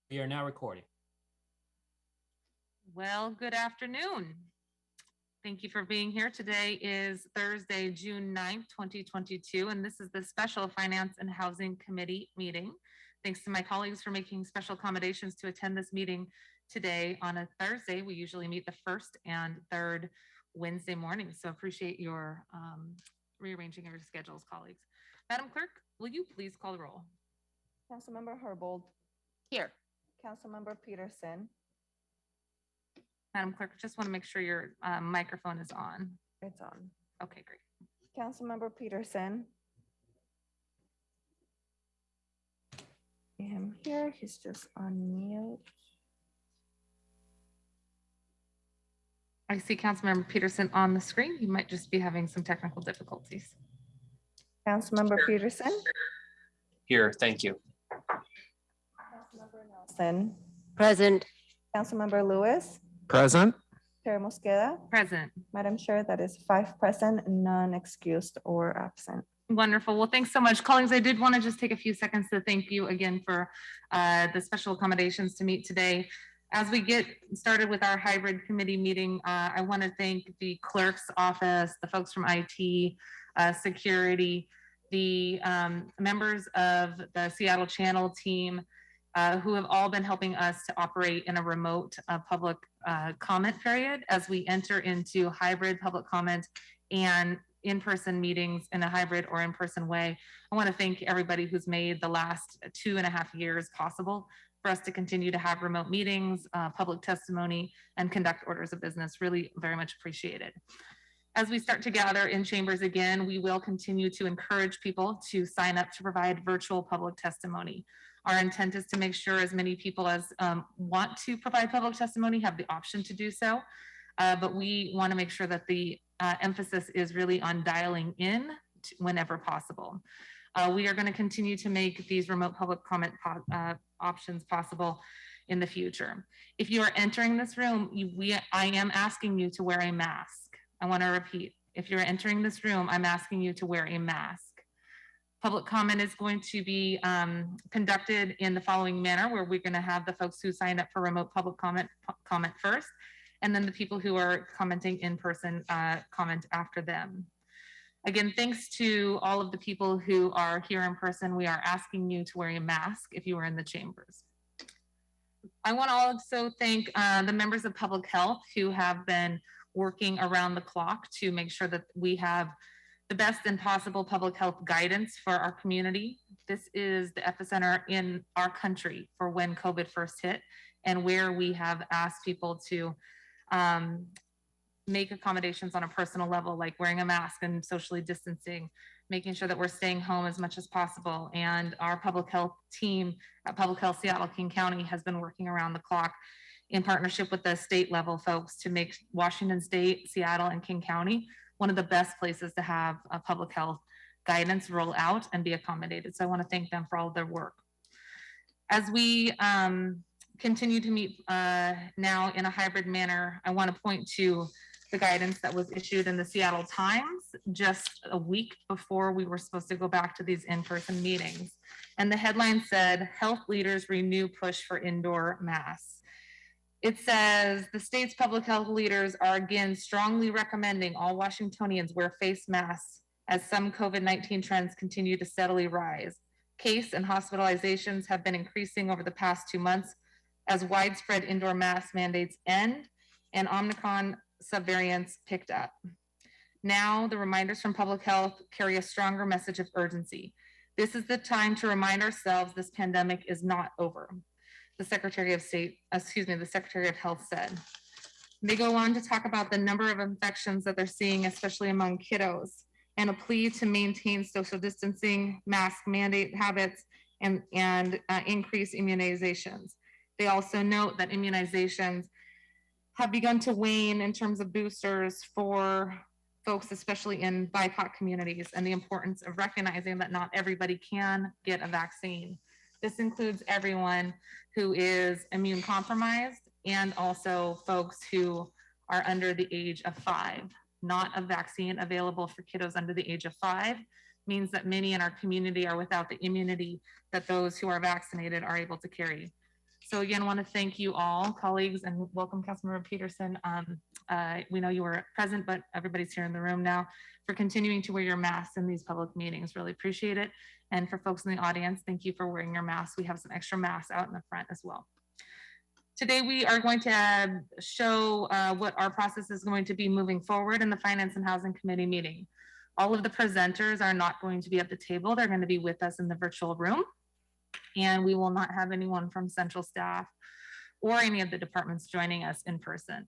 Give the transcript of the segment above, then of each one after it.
We are now recording. Well, good afternoon. Thank you for being here. Today is Thursday, June 9th, 2022, and this is the Special Finance and Housing Committee meeting. Thanks to my colleagues for making special accommodations to attend this meeting today on a Thursday. We usually meet the first and third Wednesday morning, so appreciate your rearranging of your schedules, colleagues. Madam Clerk, will you please call the roll? Councilmember Herbold. Here. Councilmember Peterson. Madam Clerk, just want to make sure your microphone is on. It's on. Okay, great. Councilmember Peterson. Him here, he's just on mute. I see Councilmember Peterson on the screen. He might just be having some technical difficulties. Councilmember Peterson. Here, thank you. Councilmember Nelson. Present. Councilmember Lewis. Present. Chair Mosqueda. Present. Madam Chair, that is 5 present, none excused or absent. Wonderful. Well, thanks so much. Colleagues, I did want to just take a few seconds to thank you again for the special accommodations to meet today. As we get started with our hybrid committee meeting, I want to thank the clerk's office, the folks from IT, security, the members of the Seattle channel team, who have all been helping us to operate in a remote public comment period as we enter into hybrid public comment and in-person meetings in a hybrid or in-person way. I want to thank everybody who's made the last 2.5 years possible for us to continue to have remote meetings, public testimony, and conduct orders of business. Really very much appreciated. As we start to gather in chambers again, we will continue to encourage people to sign up to provide virtual public testimony. Our intent is to make sure as many people as want to provide public testimony have the option to do so, but we want to make sure that the emphasis is really on dialing in whenever possible. We are going to continue to make these remote public comment options possible in the future. If you are entering this room, I am asking you to wear a mask. I want to repeat, if you're entering this room, I'm asking you to wear a mask. Public comment is going to be conducted in the following manner, where we're going to have the folks who signed up for remote public comment first, and then the people who are commenting in person comment after them. Again, thanks to all of the people who are here in person, we are asking you to wear a mask if you are in the chambers. I want to also thank the members of public health who have been working around the clock to make sure that we have the best and possible public health guidance for our community. This is the epicenter in our country for when COVID first hit, and where we have asked people to make accommodations on a personal level, like wearing a mask and socially distancing, making sure that we're staying home as much as possible. And our public health team at Public Health Seattle King County has been working around the clock in partnership with the state level folks to make Washington State, Seattle, and King County one of the best places to have a public health guidance roll out and be accommodated. So I want to thank them for all of their work. As we continue to meet now in a hybrid manner, I want to point to the guidance that was issued in the Seattle Times just a week before we were supposed to go back to these in-person meetings. And the headline said, "Health leaders renew push for indoor masks." It says the state's public health leaders are again strongly recommending all Washingtonians wear face masks as some COVID-19 trends continue to steadily rise. Case and hospitalizations have been increasing over the past 2 months as widespread indoor mask mandates end and Omicron subvariants picked up. Now the reminders from public health carry a stronger message of urgency. This is the time to remind ourselves this pandemic is not over. The Secretary of Health said. They go on to talk about the number of infections that they're seeing, especially among kiddos, and a plea to maintain social distancing, mask mandate habits, and increase immunizations. They also note that immunizations have begun to wane in terms of boosters for folks, especially in BIPOC communities, and the importance of recognizing that not everybody can get a vaccine. This includes everyone who is immune compromised and also folks who are under the age of 5. Not a vaccine available for kiddos under the age of 5 means that many in our community are without the immunity that those who are vaccinated are able to carry. So again, want to thank you all, colleagues, and welcome Councilmember Peterson. We know you were present, but everybody's here in the room now, for continuing to wear your masks in these public meetings. Really appreciate it. And for folks in the audience, thank you for wearing your masks. We have some extra masks out in the front as well. Today, we are going to show what our process is going to be moving forward in the Finance and Housing Committee meeting. All of the presenters are not going to be at the table. They're going to be with us in the virtual room. And we will not have anyone from central staff or any of the departments joining us in person.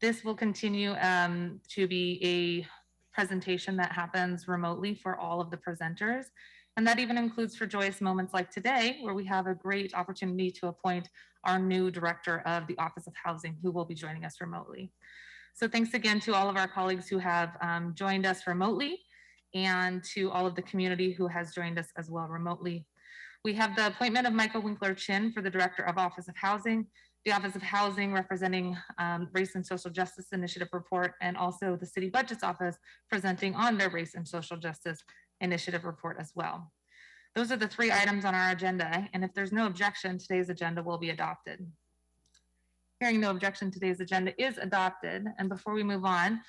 This will continue to be a presentation that happens remotely for all of the presenters. And that even includes for joyous moments like today, where we have a great opportunity to appoint our new director of the Office of Housing, who will be joining us remotely. So thanks again to all of our colleagues who have joined us remotely, and to all of the community who has joined us as well remotely. We have the appointment of Maiko Winkler-Chin for the Director of Office of Housing, the Office of Housing representing Race and Social Justice Initiative report, and also the City Budget's Office presenting on their Race and Social Justice Initiative report as well. Those are the 3 items on our agenda, and if there's no objection, today's agenda will be adopted. Hearing no objection, today's agenda is adopted. And before we move on,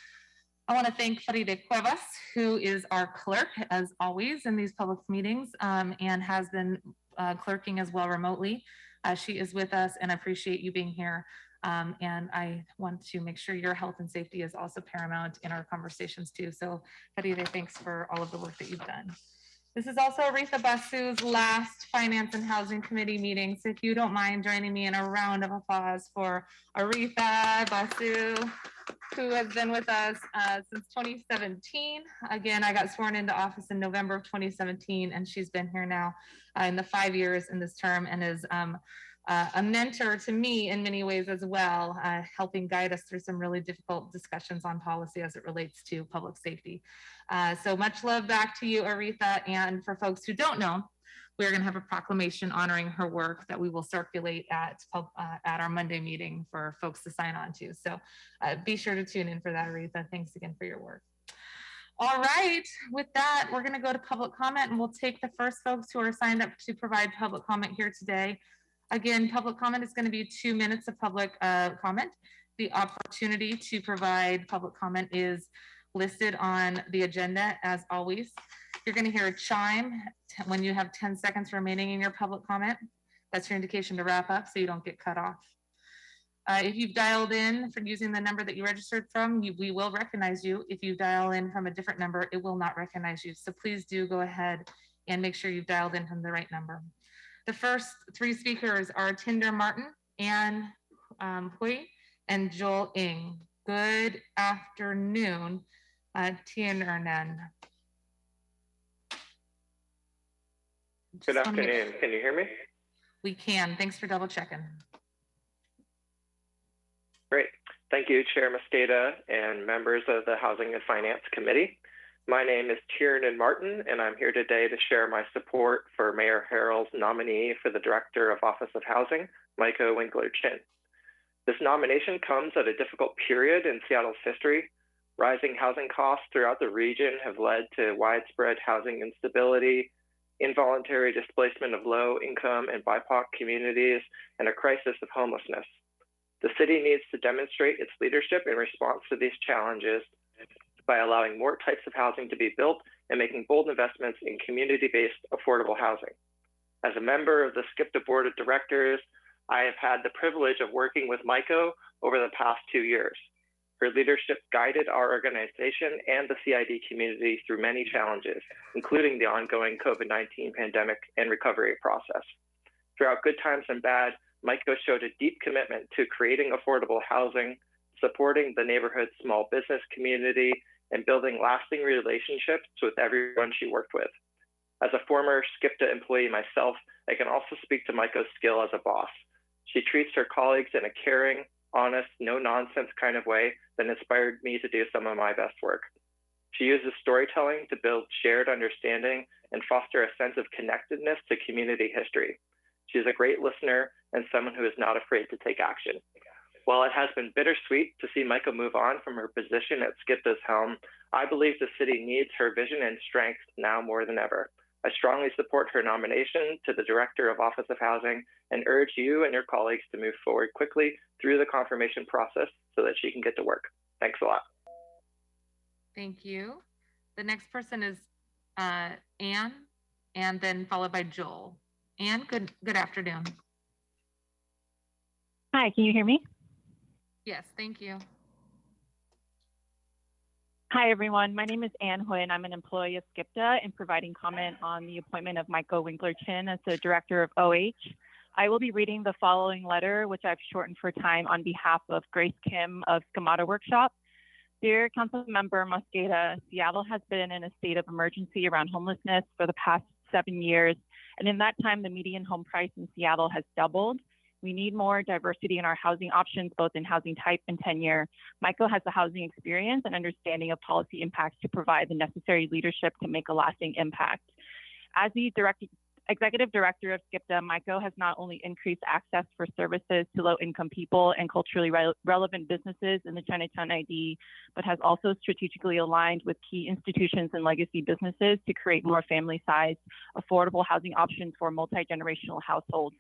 I want to thank Faride Cuevas, who is our clerk, as always, in these public meetings, and has been clerking as well remotely. She is with us, and I appreciate you being here. And I want to make sure your health and safety is also paramount in our conversations too. So Faride, thanks for all of the work that you've done. This is also Aretha Basu's last Finance and Housing Committee meeting. So if you don't mind joining me in a round of applause for Aretha Basu, who has been with us since 2017. Again, I got sworn into office in November of 2017, and she's been here now in the 5 years in this term, and is a mentor to me in many ways as well, helping guide us through some really difficult discussions on policy as it relates to public safety. So much love back to you, Aretha. And for folks who don't know, we're going to have a proclamation honoring her work that we will circulate at our Monday meeting for folks to sign on to. So be sure to tune in for that, Aretha. Thanks again for your work. All right, with that, we're going to go to public comment, and we'll take the first folks who are signed up to provide public comment here today. Again, public comment is going to be 2 minutes of public comment. The opportunity to provide public comment is listed on the agenda as always. You're going to hear a chime when you have 10 seconds remaining in your public comment. That's your indication to wrap up so you don't get cut off. If you've dialed in from using the number that you registered from, we will recognize you. If you dial in from a different number, it will not recognize you. So please do go ahead and make sure you've dialed in from the right number. The first 3 speakers are Tinder Martin, Ann Hui, and Joel Ng. Good afternoon, Tiernan. Good afternoon. Can you hear me? We can. Thanks for double checking. Great. Thank you, Chair Mosqueda and members of the Housing and Finance Committee. My name is Tiernan Martin, and I'm here today to share my support for Mayor Harrell's nominee for the Director of Office of Housing, Maiko Winkler-Chin. This nomination comes at a difficult period in Seattle's history. Rising housing costs throughout the region have led to widespread housing instability, involuntary displacement of low-income and BIPOC communities, and a crisis of homelessness. The city needs to demonstrate its leadership in response to these challenges by allowing more types of housing to be built and making bold investments in community-based affordable housing. As a member of the SCIPTA Board of Directors, I have had the privilege of working with Maiko over the past 2 years. Her leadership guided our organization and the CID community through many challenges, including the ongoing COVID-19 pandemic and recovery process. Throughout good times and bad, Maiko showed a deep commitment to creating affordable housing, supporting the neighborhood small business community, and building lasting relationships with everyone she worked with. As a former SCIPTA employee myself, I can also speak to Maiko's skill as a boss. She treats her colleagues in a caring, honest, no-nonsense kind of way that inspired me to do some of my best work. She uses storytelling to build shared understanding and foster a sense of connectedness to community history. She's a great listener and someone who is not afraid to take action. While it has been bittersweet to see Maiko move on from her position at SCIPTA's helm, I believe the city needs her vision and strength now more than ever. I strongly support her nomination to the Director of Office of Housing and urge you and your colleagues to move forward quickly through the confirmation process so that she can get to work. Thanks a lot. Thank you. The next person is Anne, and then followed by Joel. Anne, good afternoon. Hi, can you hear me? Yes, thank you. Hi, everyone. My name is Ann Huynh. I'm an employee of SCIPTA and providing comment on the appointment of Maiko Winkler-Chin as the Director of OH. I will be reading the following letter, which I've shortened for time on behalf of Grace Kim of Schemata Workshop. Dear Council Member Mosqueda, Seattle has been in a state of emergency around homelessness for the past 7 years. And in that time, the median home price in Seattle has doubled. We need more diversity in our housing options, both in housing type and tenure. Maiko has the housing experience and understanding of policy impacts to provide the necessary leadership to make a lasting impact. As the Executive Director of SCIPTA, Maiko has not only increased access for services to low-income people and culturally relevant businesses in the Chinatown ID, but has also strategically aligned with key institutions and legacy businesses to create more family-sized, affordable housing options for multi-generational households.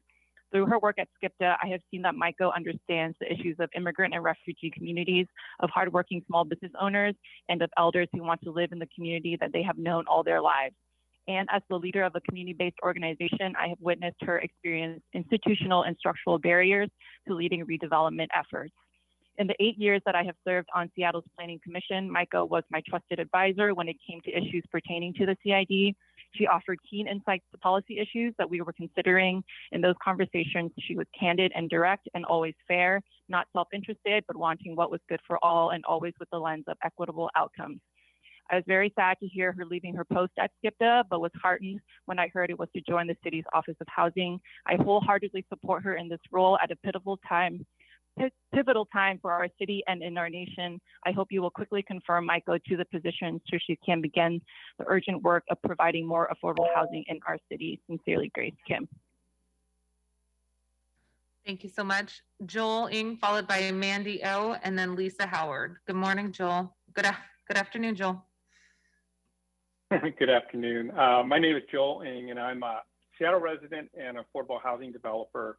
Through her work at SCIPTA, I have seen that Maiko understands the issues of immigrant and refugee communities, of hardworking small business owners, and of elders who want to live in the community that they have known all their lives. And as the leader of a community-based organization, I have witnessed her experience institutional and structural barriers to leading redevelopment efforts. In the 8 years that I have served on Seattle's Planning Commission, Maiko was my trusted advisor when it came to issues pertaining to the CID. She offered keen insights to policy issues that we were considering. In those conversations, she was candid and direct and always fair, not self-interested, but wanting what was good for all and always with the lens of equitable outcomes. I was very sad to hear her leaving her post at SCIPTA, but was heartened when I heard it was to join the city's Office of Housing. I wholeheartedly support her in this role at a pivotal time for our city and in our nation. I hope you will quickly confirm Maiko to the position so she can begin the urgent work of providing more affordable housing in our city. Sincerely, Grace Kim. Thank you so much. Joel Ng, followed by Mandy O, and then Lisa Howard. Good morning, Joel. Good afternoon, Joel. Good afternoon. My name is Joel Ng, and I'm a Seattle resident and affordable housing developer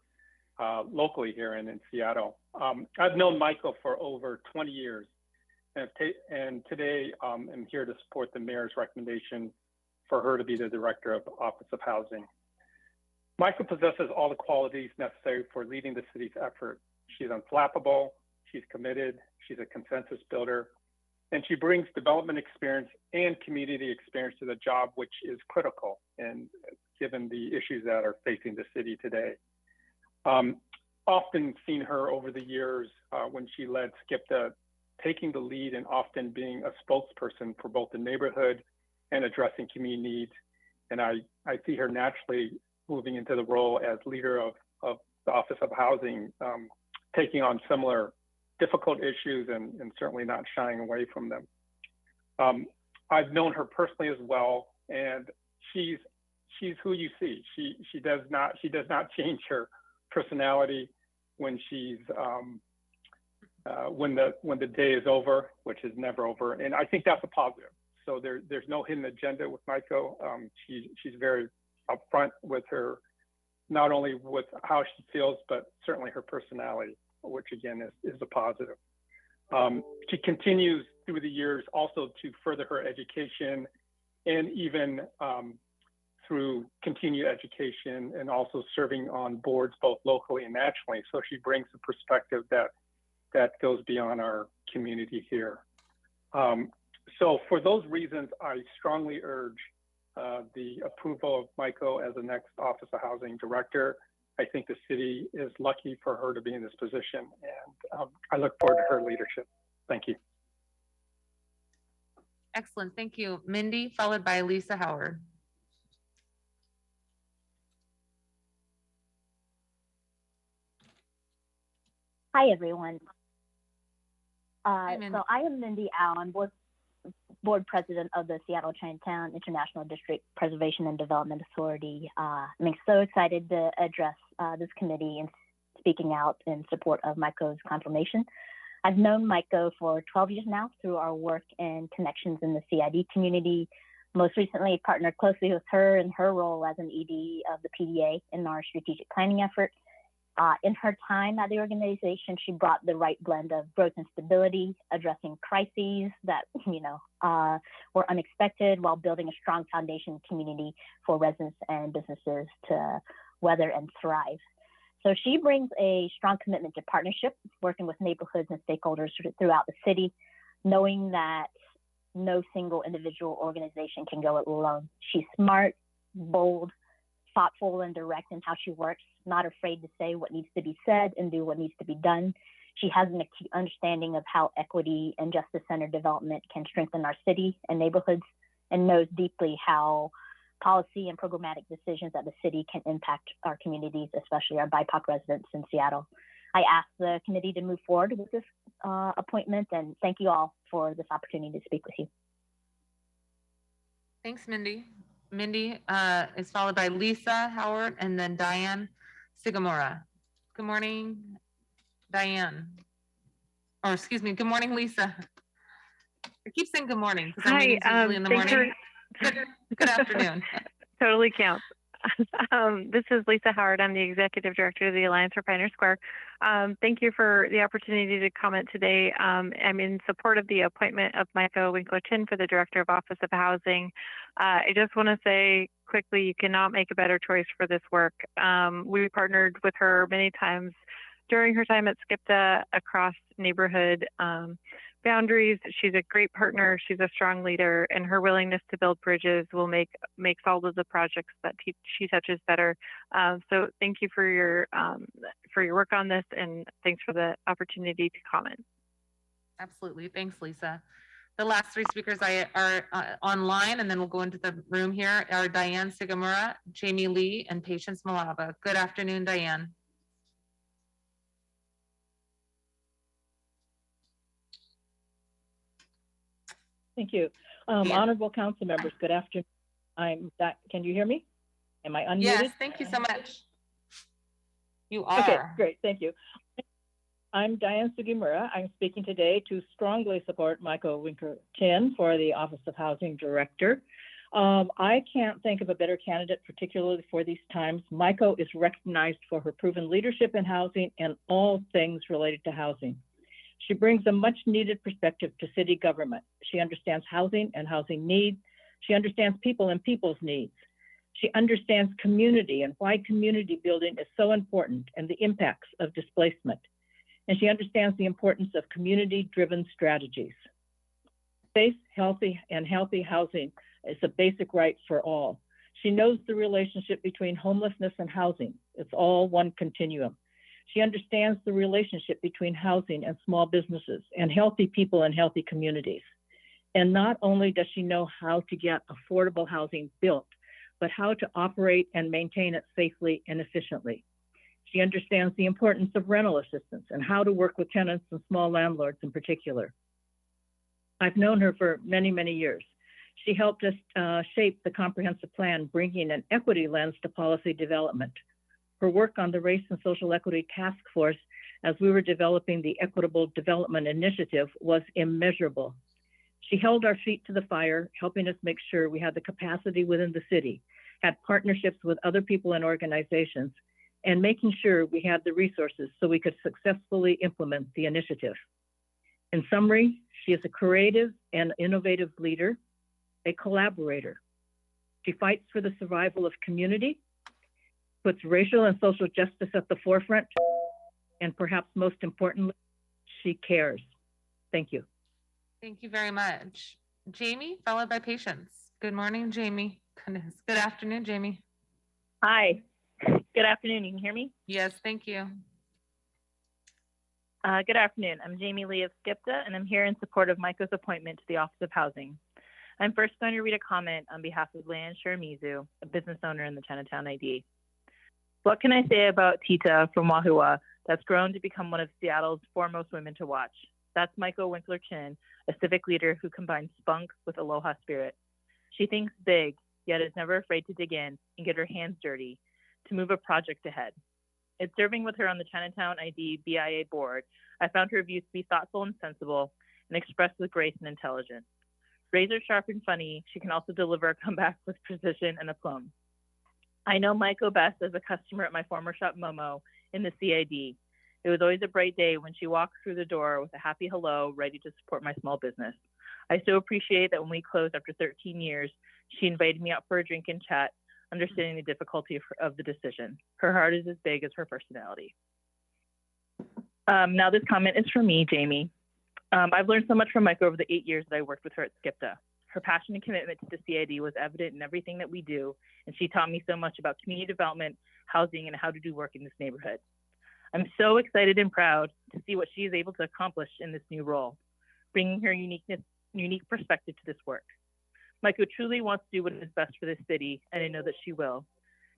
locally here in Seattle. I've known Maiko for over 20 years, and today I'm here to support the mayor's recommendation for her to be the Director of Office of Housing. Maiko possesses all the qualities necessary for leading the city's effort. She's unflappable, she's committed, she's a consensus builder, and she brings development experience and community experience to the job, which is critical, and given the issues that are facing the city today. Often seen her over the years when she led SCIPTA, taking the lead and often being a spokesperson for both the neighborhood and addressing community needs. And I see her naturally moving into the role as leader of the Office of Housing, taking on similar difficult issues and certainly not shying away from them. I've known her personally as well, and she's who you see. She does not change her personality when she's when the day is over, which is never over, and I think that's a positive. So there's no hidden agenda with Maiko. She's very upfront with her, not only with how she feels, but certainly her personality, which again is a positive. She continues through the years also to further her education, and even through continued education and also serving on boards both locally and nationally. So she brings a perspective that goes beyond our community here. So for those reasons, I strongly urge the approval of Maiko as the next Office of Housing Director. I think the city is lucky for her to be in this position, and I look forward to her leadership. Thank you. Excellent, thank you. Mindy, followed by Lisa Howard. Hi, everyone. Hi, so I am Mindy Allen, board president of the Seattle Chinatown International District Preservation and Development Authority. I'm so excited to address this committee and speaking out in support of Maiko's confirmation. I've known Maiko for 12 years now through our work and connections in the CID community. Most recently, partnered closely with her in her role as an ED of the PDA in our strategic planning effort. In her time at the organization, she brought the right blend of growth and stability, addressing crises that were unexpected, while building a strong foundation community for residents and businesses to weather and thrive. So she brings a strong commitment to partnership, working with neighborhoods and stakeholders throughout the city, knowing that no single individual organization can go it alone. She's smart, bold, thoughtful, and direct in how she works, not afraid to say what needs to be said and do what needs to be done. She has an acute understanding of how equity and justice-centered development can strengthen our city and neighborhoods, and knows deeply how policy and programmatic decisions at the city can impact our communities, especially our BIPOC residents in Seattle. I ask the committee to move forward with this appointment, and thank you all for this opportunity to speak with you. Thanks, Mindy. Mindy is followed by Lisa Howard and then Diane Sigamora. Good morning, Diane. Or excuse me, good morning, Lisa. I keep saying good morning because our meeting's usually in the morning. Good afternoon. Totally counts. This is Lisa Howard. I'm the Executive Director of the Alliance for Pioneer Square. Thank you for the opportunity to comment today. I'm in support of the appointment of Maiko Winkler-Chin for the Director of Office of Housing. I just want to say quickly, you cannot make a better choice for this work. We partnered with her many times during her time at SCIPTA across neighborhood boundaries. She's a great partner.'s a strong leader, and her willingness to build bridges will makes all of the projects that she touches better. So thank you for your work on this, and thanks for the opportunity to comment. Absolutely. Thanks, Lisa. The last three speakers are online, and then we'll go into the room here, are Diane Sigamura, Jamie Lee, and Patience Malava. Good afternoon, Diane. Thank you. Honorable council members, good afternoon. Can you hear me? Am I unmuted? Yes, thank you so much. You are. Okay, great, thank you. I'm Diane Sugimura. I'm speaking today to strongly support Maiko Winkler-Chin for the Office of Housing Director. I can't think of a better candidate, particularly for these times. Maiko is recognized for her proven leadership in housing and all things related to housing. She brings a much needed perspective to city government. She understands housing and housing needs. She understands people and people's needs. She understands community and why community building is so important and the impacts of displacement. And she understands the importance of community-driven strategies. Safe, healthy housing is a basic right for all. She knows the relationship between homelessness and housing. It's all one continuum. She understands the relationship between housing and small businesses and healthy people and healthy communities. And not only does she know how to get affordable housing built, but how to operate and maintain it safely and efficiently. She understands the importance of rental assistance and how to work with tenants and small landlords in particular. I've known her for many, many years. She helped us shape the comprehensive plan, bringing an equity lens to policy development. Her work on the Race and Social Equity Task Force as we were developing the Equitable Development Initiative was immeasurable. She held our feet to the fire, helping us make sure we had the capacity within the city, had partnerships with other people and organizations, and making sure we had the resources so we could successfully implement the initiative. In summary, she is a creative and innovative leader, a collaborator. She fights for the survival of community, puts racial and social justice at the forefront, and perhaps most importantly, she cares. Thank you. Thank you very much. Jamie, followed by Patience. Good morning, Jamie. Goodness. Good afternoon, Jamie. Hi. Good afternoon. You can hear me? Yes, thank you. Good afternoon. I'm Jamie Lee of SCIPTA, and I'm here in support of Maiko's appointment to the Office of Housing. I'm first going to read a comment on behalf of Lan Shiramizu, a business owner in the Chinatown ID. What can I say about Tita from Wahua that's grown to become one of Seattle's foremost women to watch? That's Maiko Winkler-Chin, a civic leader who combines spunk with aloha spirit. She thinks big, yet is never afraid to dig in and get her hands dirty to move a project ahead. In serving with her on the Chinatown ID BIA board, I found her views to be thoughtful and sensible and expressed with grace and intelligence. Razor sharp and funny, she can also deliver a comeback with precision and aplomb. I know Maiko best as a customer at my former shop, Momo, in the CID. It was always a bright day when she walked through the door with a happy hello, ready to support my small business. I so appreciate that when we closed after 13 years, she invited me out for a drink and chat, understanding the difficulty of the decision. Her heart is as big as her personality. Now this comment is from me, Jamie. I've learned so much from Maiko over the 8 years that I worked with her at SCIPTA. Her passion and commitment to the CID was evident in everything that we do, and she taught me so much about community development, housing, and how to do work in this neighborhood. I'm so excited and proud to see what she is able to accomplish in this new role, bringing her unique perspective to this work. Maiko truly wants to do what is best for this city, and I know that she will.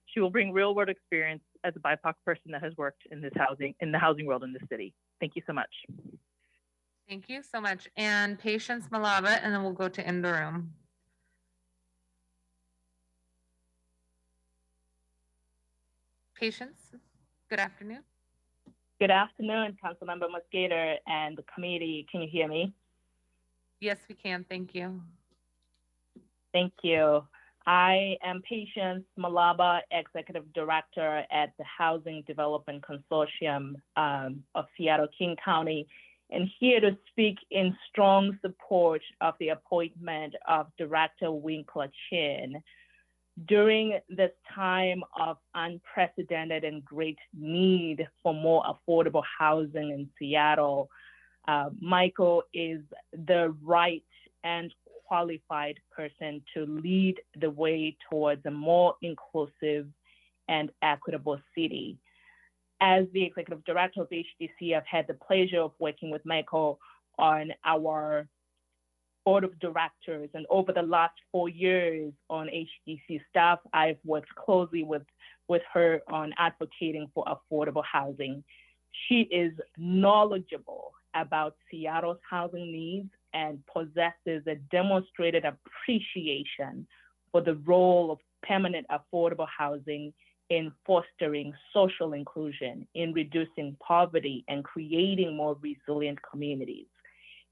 She will bring real world experience as a BIPOC person that has worked in the housing world in this city. Thank you so much. Thank you so much. And Patience Malava, and then we'll go to in the room. Patience, good afternoon. Good afternoon, Councilmember Mosqueda and the committee. Can you hear me? Yes, we can. Thank you. Thank you. I am Patience Malaba, Executive Director at the Housing Development Consortium of Seattle-King County, and here to speak in strong support of the appointment of Director Winkler-Chin. During this time of unprecedented and great need for more affordable housing in Seattle, Maiko is the right and qualified person to lead the way towards a more inclusive and equitable city. As the executive director of HDC, I've had the pleasure of working with Maiko on our board of directors, and over the last 4 years on HDC staff, I've worked closely with her on advocating for affordable housing. She is knowledgeable about Seattle's housing needs and possesses a demonstrated appreciation for the role of permanent affordable housing in fostering social inclusion, in reducing poverty, and creating more resilient communities.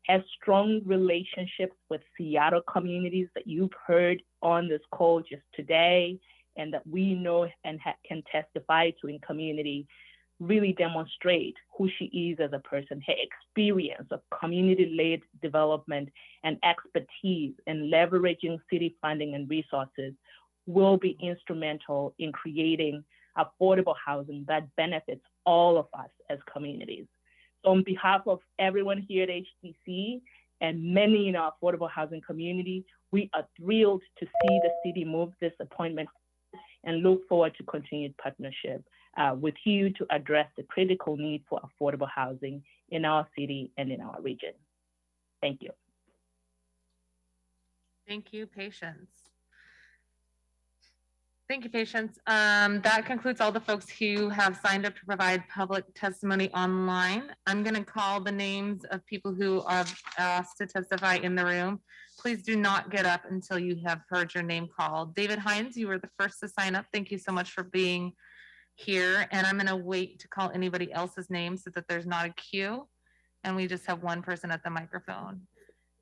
Has strong relationships with Seattle communities that you've heard on this call just today, and that we know and can testify to in community, really demonstrate who she is as a person. Her experience of community-led development and expertise in leveraging city funding and resources will be instrumental in creating affordable housing that benefits all of us as communities. So on behalf of everyone here at HDC and many in our affordable housing community, we are thrilled to see the city move this appointment and look forward to continued partnership with you to address the critical need for affordable housing in our city and in our region. Thank you. Thank you, Patience. Thank you, Patience. That concludes all the folks who have signed up to provide public testimony online. I'm going to call the names of people who are asked to testify in the room. Please do not get up until you have heard your name called. David Hines, you were the first to sign up. Thank you so much for being here. And I'm going to wait to call anybody else's name so that there's not a queue and we just have one person at the microphone.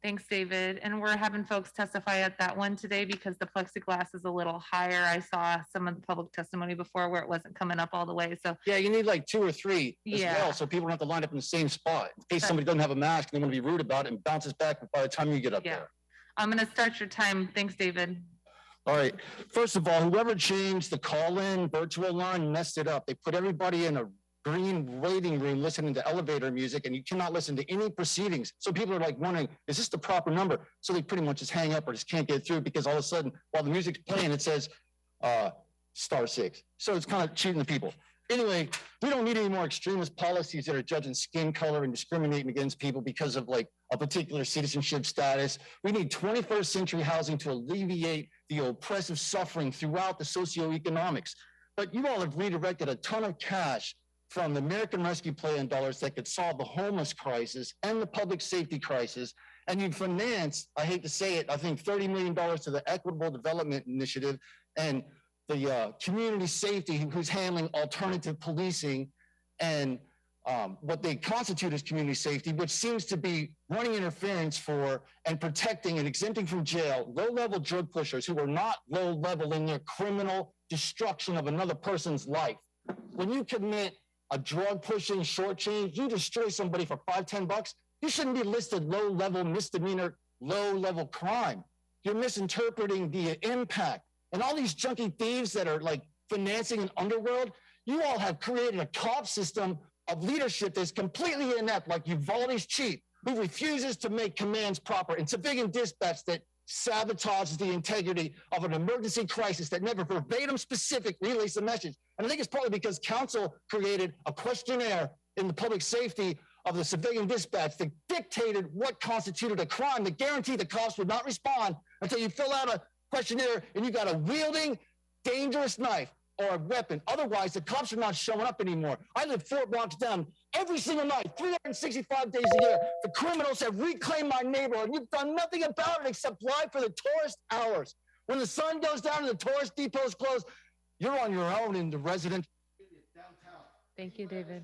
Thanks, David. And we're having folks testify at that one today because the plexiglass is a little higher. I saw some of the public testimony before where it wasn't coming up all the way. So yeah, you need like 2 or 3 as well, so people don't have to line up in the same spot in case somebody doesn't have a mask and they want to be rude about it and bounces back by the time you get up there. I'm going to start your time. Thanks, David. All right. First of all, whoever changed the call-in virtual line messed it up. They put everybody in a green waiting room listening to elevator music, and you cannot listen to any proceedings. So people are like wondering, is this the proper number? So they pretty much just hang up or just can't get through because all of a sudden, while the music's playing, it says *6. So it's kind of cheating the people. Anyway, we don't need any more extremist policies that are judging skin color and discriminating against people because of like a particular citizenship status. We need 21st century housing to alleviate the oppressive suffering throughout the socioeconomics. But you all have redirected a ton of cash from the American Rescue Plan dollars that could solve the homeless crisis and the public safety crisis. And you financed, I hate to say it, I think $30 million to the Equitable Development Initiative and the community safety who's handling alternative policing and what they constitute as community safety, which seems to be running interference for and protecting and exempting from jail low-level drug pushers who are not low-level in their criminal destruction of another person's life. When you commit a drug pushing short change, you destroy somebody for $5-10, you shouldn't be listed low-level misdemeanor, low-level crime. You're misinterpreting the impact. And all these junkie thieves that are like financing an underworld, you all have created a cop system of leadership that's completely inept, like Uvalde's chief, who refuses to make commands proper, and civilian dispatch that sabotages the integrity of an emergency crisis that never verbatim specific relays the message. And I think it's probably because council created a questionnaire in the public safety of the civilian dispatch that dictated what constituted a crime, that guaranteed the cops would not respond until you fill out a questionnaire and you got a wielding, dangerous knife or a weapon. Otherwise, the cops are not showing up anymore. I live 4 blocks down every single night, 365 days a year. The criminals have reclaimed my neighborhood, and you've done nothing about it except lie for the tourist hours. When the sun goes down and the tourist depots close, you're on your own in the residential downtown. Thank you, David.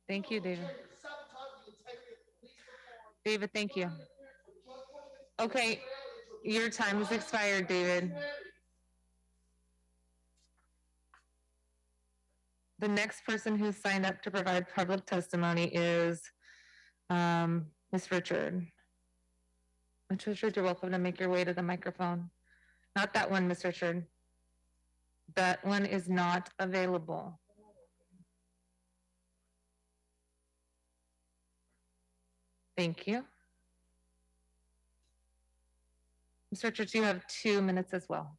Thank you, David. David, thank you. Okay, your time has expired, David. The next person who signed up to provide public testimony is Ms. Richard. Ms. Richard, you're welcome to make your way to the microphone. Not that one, Ms. Richard. That one is not available. Thank you. Ms. Richards, you have 2 minutes as well.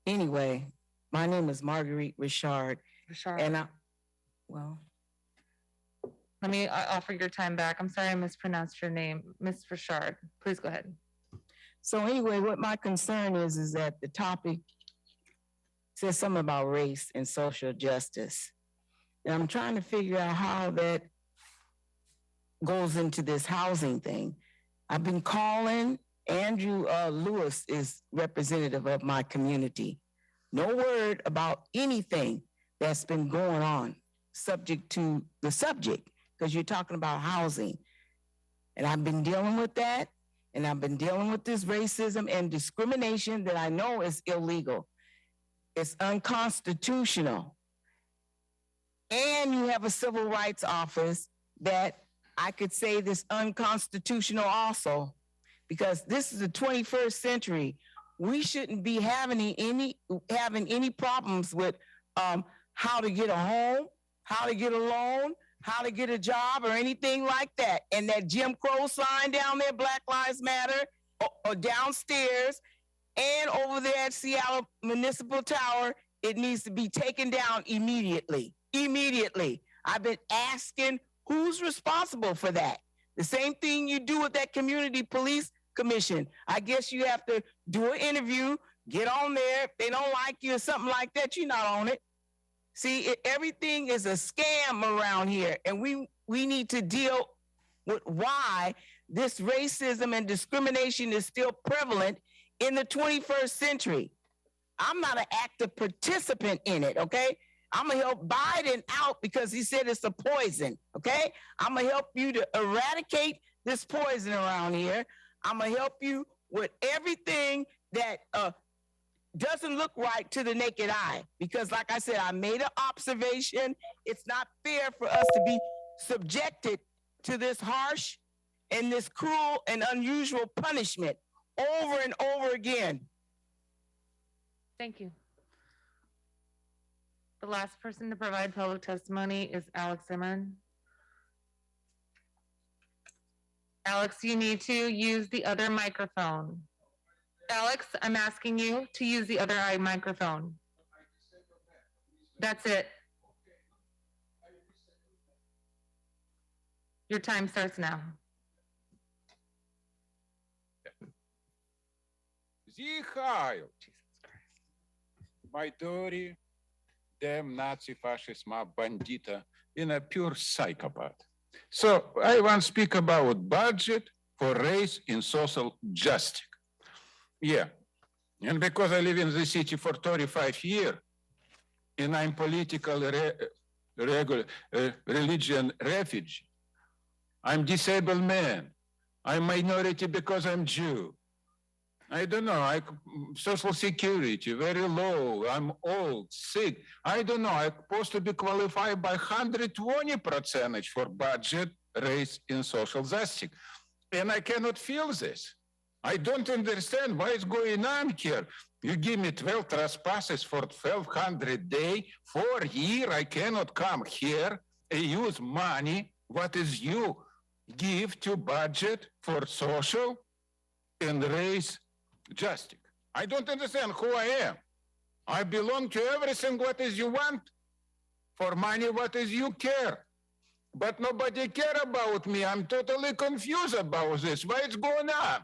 Anyway, my name is Marguerite Richard. And let me offer your time back. I'm sorry I mispronounced your name. Ms. Richard, please go ahead. So anyway, what my concern is that the topic says something about race and social justice. And I'm trying to figure out how that goes into this housing thing. I've been calling. Andrew Lewis is representative of my community. No word about anything that's been going on subject to the subject, because you're talking about housing. And I've been dealing with that, and I've been dealing with this racism and discrimination that I know is illegal. It's unconstitutional. And you have a civil rights office that I could say this unconstitutional also, because this is the 21st century. We shouldn't be having any problems with how to get a home, how to get a loan, how to get a job, or anything like that. And that Jim Crow sign down there, Black Lives Matter, or downstairs, and over there at Seattle Municipal Tower, it needs to be taken down immediately. Immediately. I've been asking who's responsible for that. The same thing you do with that community police commission. I guess you have to do an interview, get on there. If they don't like you or something like that, you're not on it. See, everything is a scam around here, and we need to deal with why this racism and discrimination is still prevalent in the 21st century. I'm not an active participant in it, okay? I'm gonna help Biden out because he said it's a poison, okay? I'm gonna help you to eradicate this poison around here. I'm gonna help you with everything that doesn't look right to the naked eye. Because like I said, I made an observation. It's not fair for us to be subjected to this harsh and this cruel and unusual punishment over and over again. Thank you. The last person to provide public testimony is Alex Zimmerman. Alex, you need to use the other microphone. Alex, I'm asking you to use the other microphone. That's it. Your time starts now. Зихаю. My daughter, damn Nazi fascist mob bandita, in a pure psychopath. So I want to speak about budget for race in social justice. Yeah, and because I live in the city for 35 years, and I'm politically religion refugee. I'm disabled man. I'm minority because I'm Jew. I don't know, social security, very low. I'm old, sick. I don't know, I'm supposed to be qualified by 120% for budget raise in social justice. And I cannot feel this. I don't understand what is going on here. You give me 12 trespasses for 1,200 day, 4 year, I cannot come here and use money, what is you give to budget for social and raise justice. I don't understand who I am. I belong to everything what is you want. For money, what is you care. But nobody care about me. I'm totally confused about this. What is going on?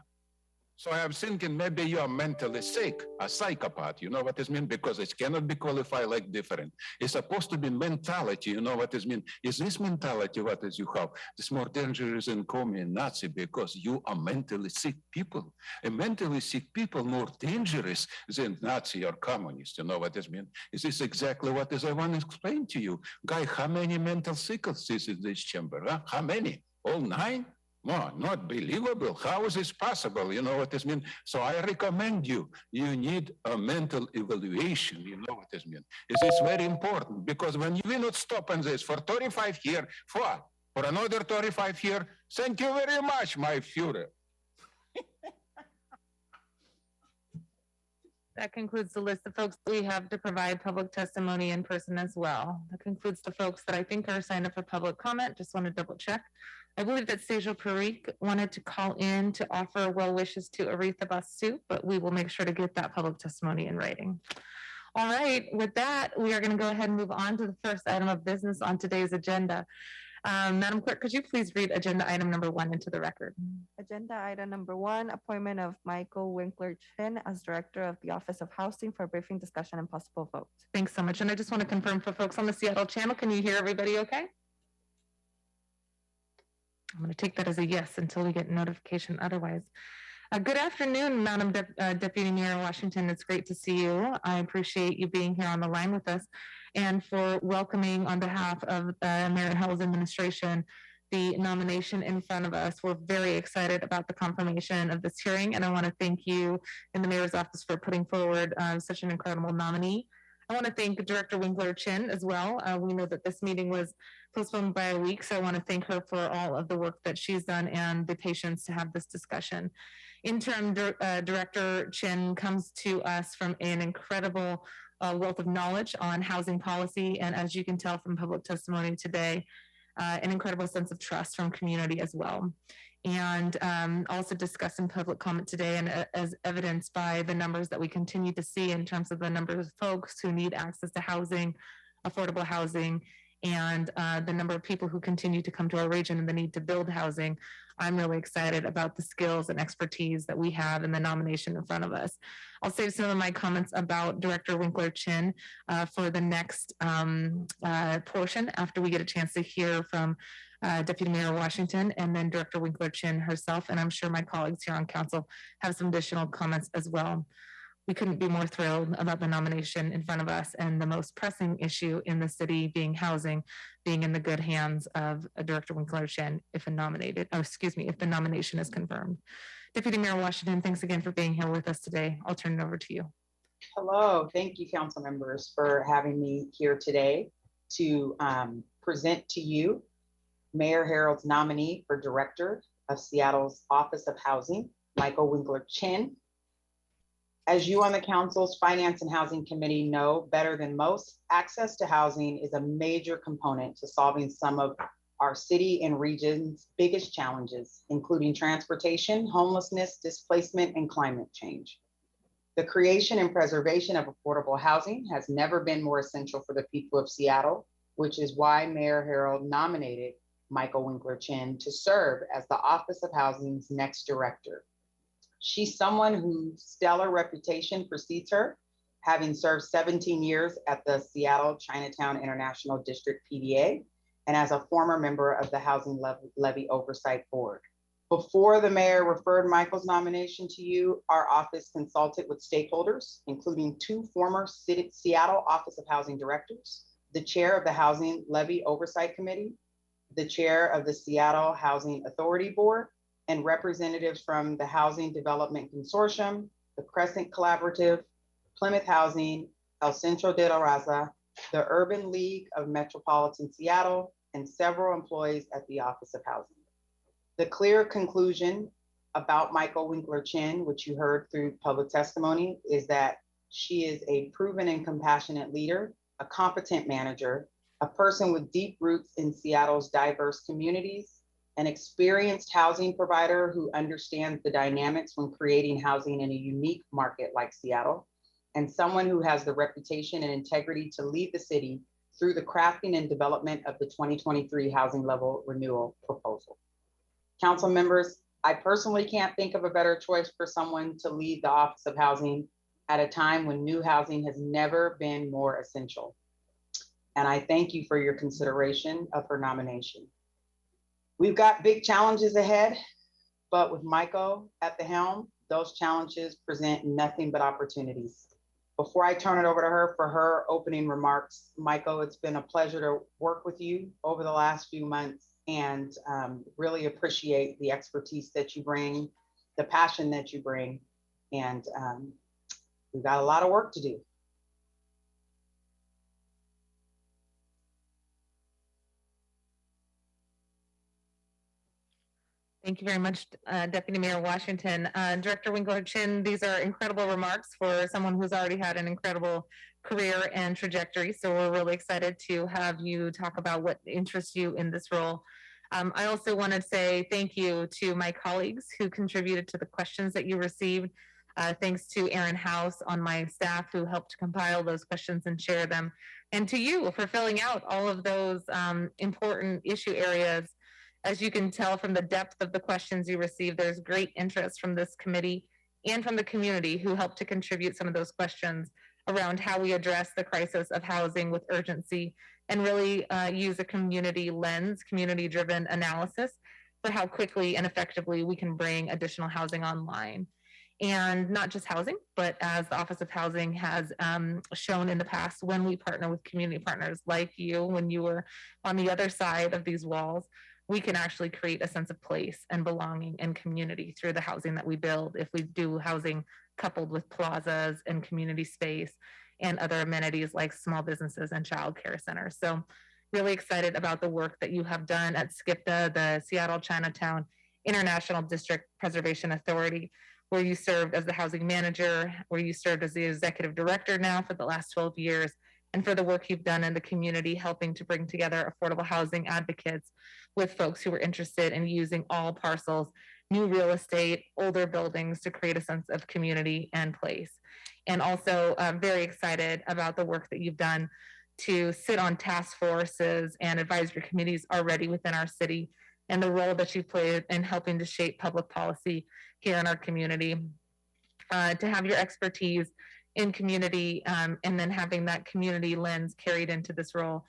So I'm thinking maybe you are mentally sick, a psychopath. You know what this means? Because it cannot be qualified like different. It's supposed to be mentality. You know what this means? Is this mentality what is you have? It's more dangerous than calling a Nazi because you are mentally sick people. And mentally sick people more dangerous than Nazi or communist. You know what this means? Is this exactly what is I want to explain to you? Guy, how many mental sickles is in this chamber? Huh? How many? All 9? No, not believable. How is this possible? You know what this means? So I recommend you need a mental evaluation. You know what this means? This is very important because when you will not stop on this for 35 years, for another 35 years, thank you very much, my Führer. That concludes the list of folks that we have to provide public testimony in person as well. That concludes the folks that I think are signed up for public comment. Just want to double check. I believe that Sejal Parikh wanted to call in to offer well wishes to Aretha Basu, but we will make sure to get that public testimony in writing. All right, with that, we are going to go ahead and move on to the first item of business on today's agenda. Madam Clerk, could you please read agenda item number 1 into the record? Agenda item number 1, appointment of Maiko Winkler-Chin as Director of the Office of Housing for briefing, discussion, and possible vote. Thanks so much. And I just want to confirm for folks on the Seattle channel, can you hear everybody okay? I'm going to take that as a yes until we get notification otherwise. Good afternoon, Madam Deputy Mayor Washington. It's great to see you. I appreciate you being here on the line with us and for welcoming on behalf of the Mayor Hell's administration the nomination in front of us. We're very excited about the confirmation of this hearing, and I want to thank you in the Mayor's office for putting forward such an incredible nominee. I want to thank Director Winkler-Chin as well. We know that this meeting was postponed by a week, so I want to thank her for all of the work that she's done and the patience to have this discussion. Interim Director Chin comes to us from an incredible wealth of knowledge on housing policy, and as you can tell from public testimony today, an incredible sense of trust from community as well. And also discussed in public comment today, and as evidenced by the numbers that we continue to see in terms of the number of folks who need access to housing, affordable housing, and the number of people who continue to come to our region and the need to build housing. I'm really excited about the skills and expertise that we have in the nomination in front of us. I'll save some of my comments about Director Winkler-Chin for the next portion after we get a chance to hear from Deputy Mayor Washington and then Director Winkler-Chin herself. And I'm sure my colleagues here on council have some additional comments as well. We couldn't be more thrilled about the nomination in front of us and the most pressing issue in the city being housing, being in the good hands of Director Winkler-Chin if the nomination is confirmed. Deputy Mayor Washington, thanks again for being here with us today. I'll turn it over to you. Hello, thank you, council members, for having me here today to present to you Mayor Harold's nominee for Director of Seattle's Office of Housing, Maiko Winkler-Chin. As you on the council's Finance and Housing Committee know better than most, access to housing is a major component to solving some of our city and region's biggest challenges, including transportation, homelessness, displacement, and climate change. The creation and preservation of affordable housing has never been more essential for the people of Seattle, which is why Mayor Harold nominated Maiko Winkler-Chin to serve as the Office of Housing's next director. She's someone whose stellar reputation precedes her, having served 17 years at the Seattle Chinatown International District PDA, and as a former member of the Housing Levy Oversight Board. Before the mayor referred Maiko's nomination to you, our office consulted with stakeholders, including 2 former Seattle Office of Housing directors, the chair of the Housing Levy Oversight Committee, the chair of the Seattle Housing Authority Board, and representatives from the Housing Development Consortium, the Crescent Collaborative, Plymouth Housing, El Centro de la Raza, the Urban League of Metropolitan Seattle, and several employees at the Office of Housing. The clear conclusion about Maiko Winkler-Chin, which you heard through public testimony, is that she is a proven and compassionate leader, a competent manager, a person with deep roots in Seattle's diverse communities, an experienced housing provider who understands the dynamics when creating housing in a unique market like Seattle, and someone who has the reputation and integrity to lead the city through the crafting and development of the 2023 housing level renewal proposal. Council members, I personally can't think of a better choice for someone to lead the Office of Housing at a time when new housing has never been more essential. And I thank you for your consideration of her nomination. We've got big challenges ahead, but with Maiko at the helm, those challenges present nothing but opportunities. Before I turn it over to her for her opening remarks, Maiko, it's been a pleasure to work with you over the last few months, and really appreciate the expertise that you bring, the passion that you bring, and we've got a lot of work to do. Thank you very much, Deputy Mayor Washington. Director Winkler-Chin, these are incredible remarks for someone who's already had an incredible career and trajectory. So we're really excited to have you talk about what interests you in this role. I also want to say thank you to my colleagues who contributed to the questions that you received. Thanks to Aaron House on my staff who helped compile those questions and share them. And to you for filling out all of those important issue areas. As you can tell from the depth of the questions you received, there's great interest from this committee and from the community who helped to contribute some of those questions around how we address the crisis of housing with urgency and really use a community lens, community-driven analysis for how quickly and effectively we can bring additional housing online. And not just housing, but as the Office of Housing has shown in the past, when we partner with community partners like you, when you were on the other side of these walls, we can actually create a sense of place and belonging and community through the housing that we build if we do housing coupled with plazas and community space and other amenities like small businesses and child care centers. So really excited about the work that you have done at SCIPTA, the Seattle Chinatown International District Preservation Authority, where you served as the housing manager, where you served as the executive director now for the last 12 years, and for the work you've done in the community, helping to bring together affordable housing advocates with folks who are interested in using all parcels, new real estate, older buildings to create a sense of community and place. And also very excited about the work that you've done to sit on task forces and advisory committees already within our city, and the role that you played in helping to shape public policy here in our community. To have your expertise in community and then having that community lens carried into this role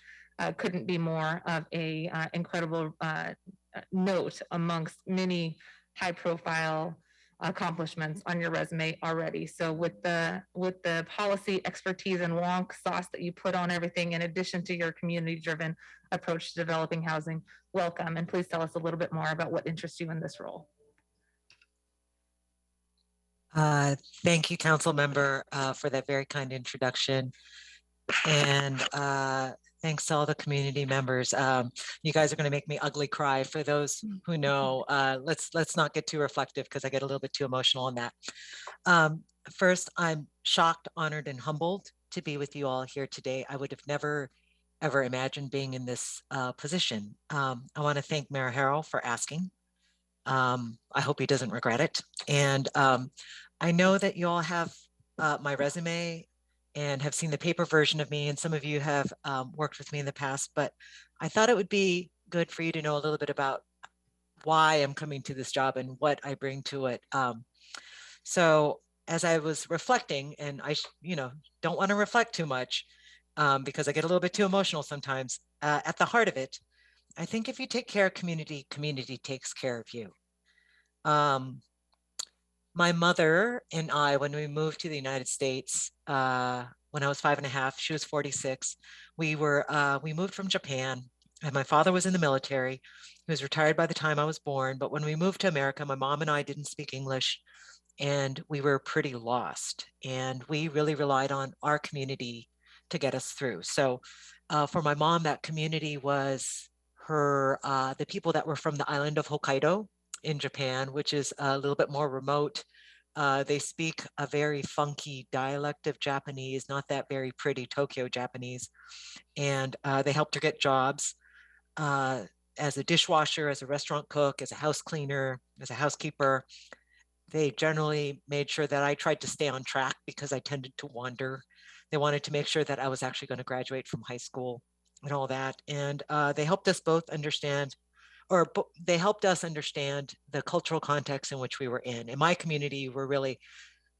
couldn't be more of a incredible note amongst many high profile accomplishments on your resume already. So with the policy expertise and wonk sauce that you put on everything, in addition to your community driven approach to developing housing, welcome. And please tell us a little bit more about what interests you in this role. Thank you, Council Member, for that very kind introduction. And thanks to all the community members. You guys are going to make me ugly cry. For those who know, let's not get too reflective because I get a little bit too emotional on that. First, I'm shocked, honored, and humbled to be with you all here today. I would have never, ever imagined being in this position. I want to thank Mayor Harrell for asking. I hope he doesn't regret it. And I know that you all have my resume and have seen the paper version of me, and some of you have worked with me in the past, but I thought it would be good for you to know a little bit about why I'm coming to this job and what I bring to it. So as I was reflecting, and I don't want to reflect too much because I get a little bit too emotional sometimes, at the heart of it, I think if you take care of community, community takes care of you. My mother and I, when we moved to the United States, when I was 5.5, she was 46. We moved from Japan, and my father was in the military. He was retired by the time I was born. But when we moved to America, my mom and I didn't speak English, and we were pretty lost. And we really relied on our community to get us through. So for my mom, that community was the people that were from the island of Hokkaido in Japan, which is a little bit more remote. They speak a very funky dialect of Japanese, not that very pretty Tokyo Japanese. And they helped her get jobs as a dishwasher, as a restaurant cook, as a house cleaner, as a housekeeper. They generally made sure that I tried to stay on track because I tended to wander. They wanted to make sure that I was actually going to graduate from high school and all that. And they helped us both understand, they helped us understand the cultural context in which we were in. In my community were really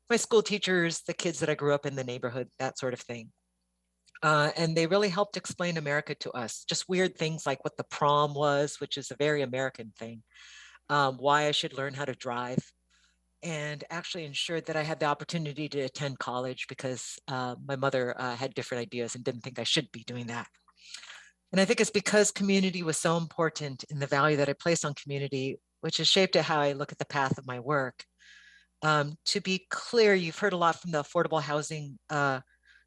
my school teachers, the kids that I grew up in the neighborhood, that sort of thing. And they really helped explain America to us, just weird things like what the prom was, which is a very American thing, why I should learn how to drive, and actually ensured that I had the opportunity to attend college because my mother had different ideas and didn't think I should be doing that. And I think it's because community was so important in the value that I place on community, which has shaped how I look at the path of my work. To be clear, you've heard a lot from the affordable housing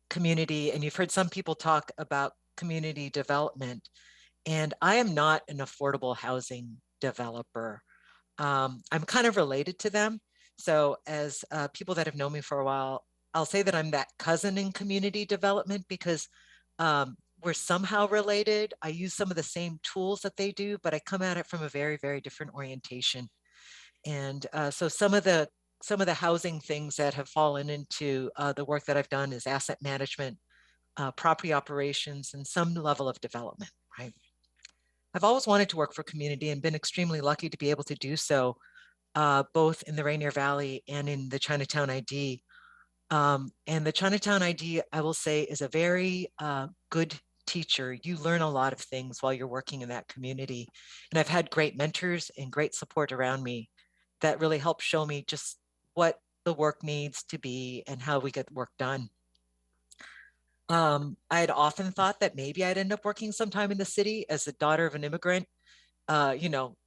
community, and you've heard some people talk about community development. And I am not an affordable housing developer. I'm kind of related to them. So as people that have known me for a while, I'll say that I'm that cousin in community development because we're somehow related. I use some of the same tools that they do, but I come at it from a very, very different orientation. And so some of the housing things that have fallen into the work that I've done is asset management, property operations, and some level of development, right? I've always wanted to work for community and been extremely lucky to be able to do so, both in the Rainier Valley and in the Chinatown ID. And the Chinatown ID, I will say, is a very good teacher. You learn a lot of things while you're working in that community. And I've had great mentors and great support around me that really help show me just what the work needs to be and how we get work done. I had often thought that maybe I'd end up working sometime in the city as the daughter of an immigrant. You know,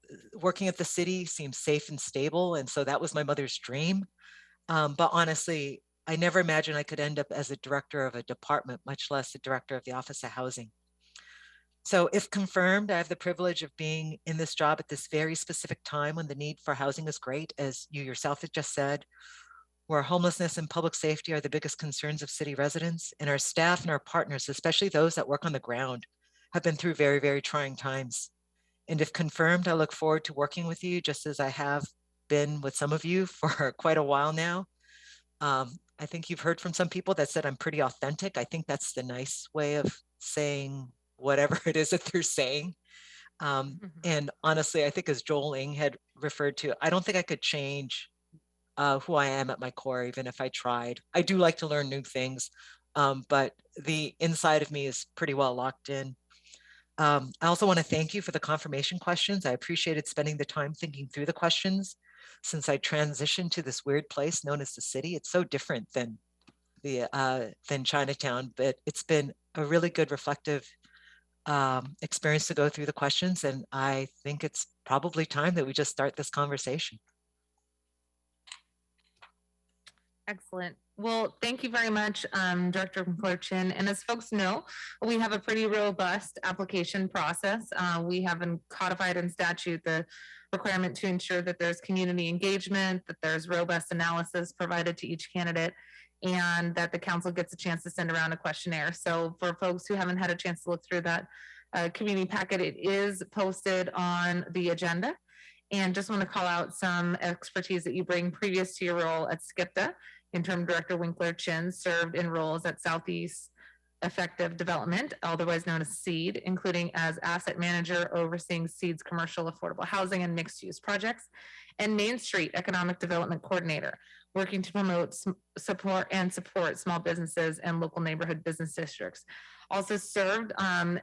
working at the city seems safe and stable. And so that was my mother's dream. But honestly, I never imagined I could end up as a director of a department, much less the director of the Office of Housing. So if confirmed, I have the privilege of being in this job at this very specific time when the need for housing is great, as you yourself had just said, where homelessness and public safety are the biggest concerns of city residents, and our staff and our partners, especially those that work on the ground, have been through very, very trying times. And if confirmed, I look forward to working with you just as I have been with some of you for quite a while now. I think you've heard from some people that said I'm pretty authentic. I think that's the nice way of saying whatever it is that they're saying. And honestly, I think as Joel Ng had referred to, I don't think I could change who I am at my core, even if I tried. I do like to learn new things, but the inside of me is pretty well locked in. I also want to thank you for the confirmation questions. I appreciated spending the time thinking through the questions since I transitioned to this weird place known as the city. It's so different than Chinatown, but it's been a really good reflective experience to go through the questions. And I think it's probably time that we just start this conversation. Excellent. Well, thank you very much, Director Winkler-Chin. And as folks know, we have a pretty robust application process. We have codified in statute the requirement to ensure that there's community engagement, that there's robust analysis provided to each candidate, and that the council gets a chance to send around a questionnaire. So for folks who haven't had a chance to look through that community packet, it is posted on the agenda. And just want to call out some expertise that you bring previous to your role at SCIPTA. Interim Director Winkler-Chin served in roles at Southeast Effective Development, otherwise known as SEED, including as asset manager overseeing SEED's commercial affordable housing and mixed use projects, and Main Street Economic Development Coordinator, working to promote support small businesses and local neighborhood business districts. Also served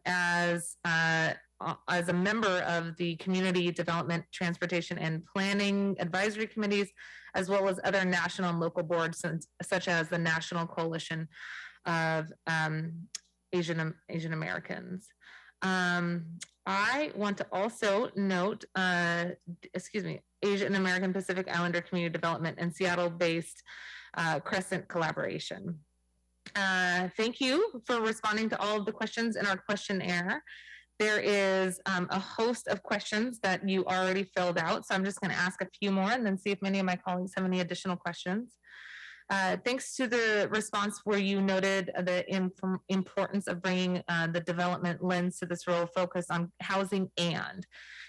as a member of the Community Development, Transportation, and Planning Advisory Committees, as well as other national and local boards such as the National Coalition of Asian Americans. I want to also note, Asian American Pacific Islander Community Development and Seattle-based Crescent collaboration. Thank you for responding to all of the questions in our questionnaire. There is a host of questions that you already filled out, so I'm just going to ask a few more and then see if many of my colleagues have any additional questions. Thanks to the response where you noted the importance of bringing the development lens to this role, focus on housing and.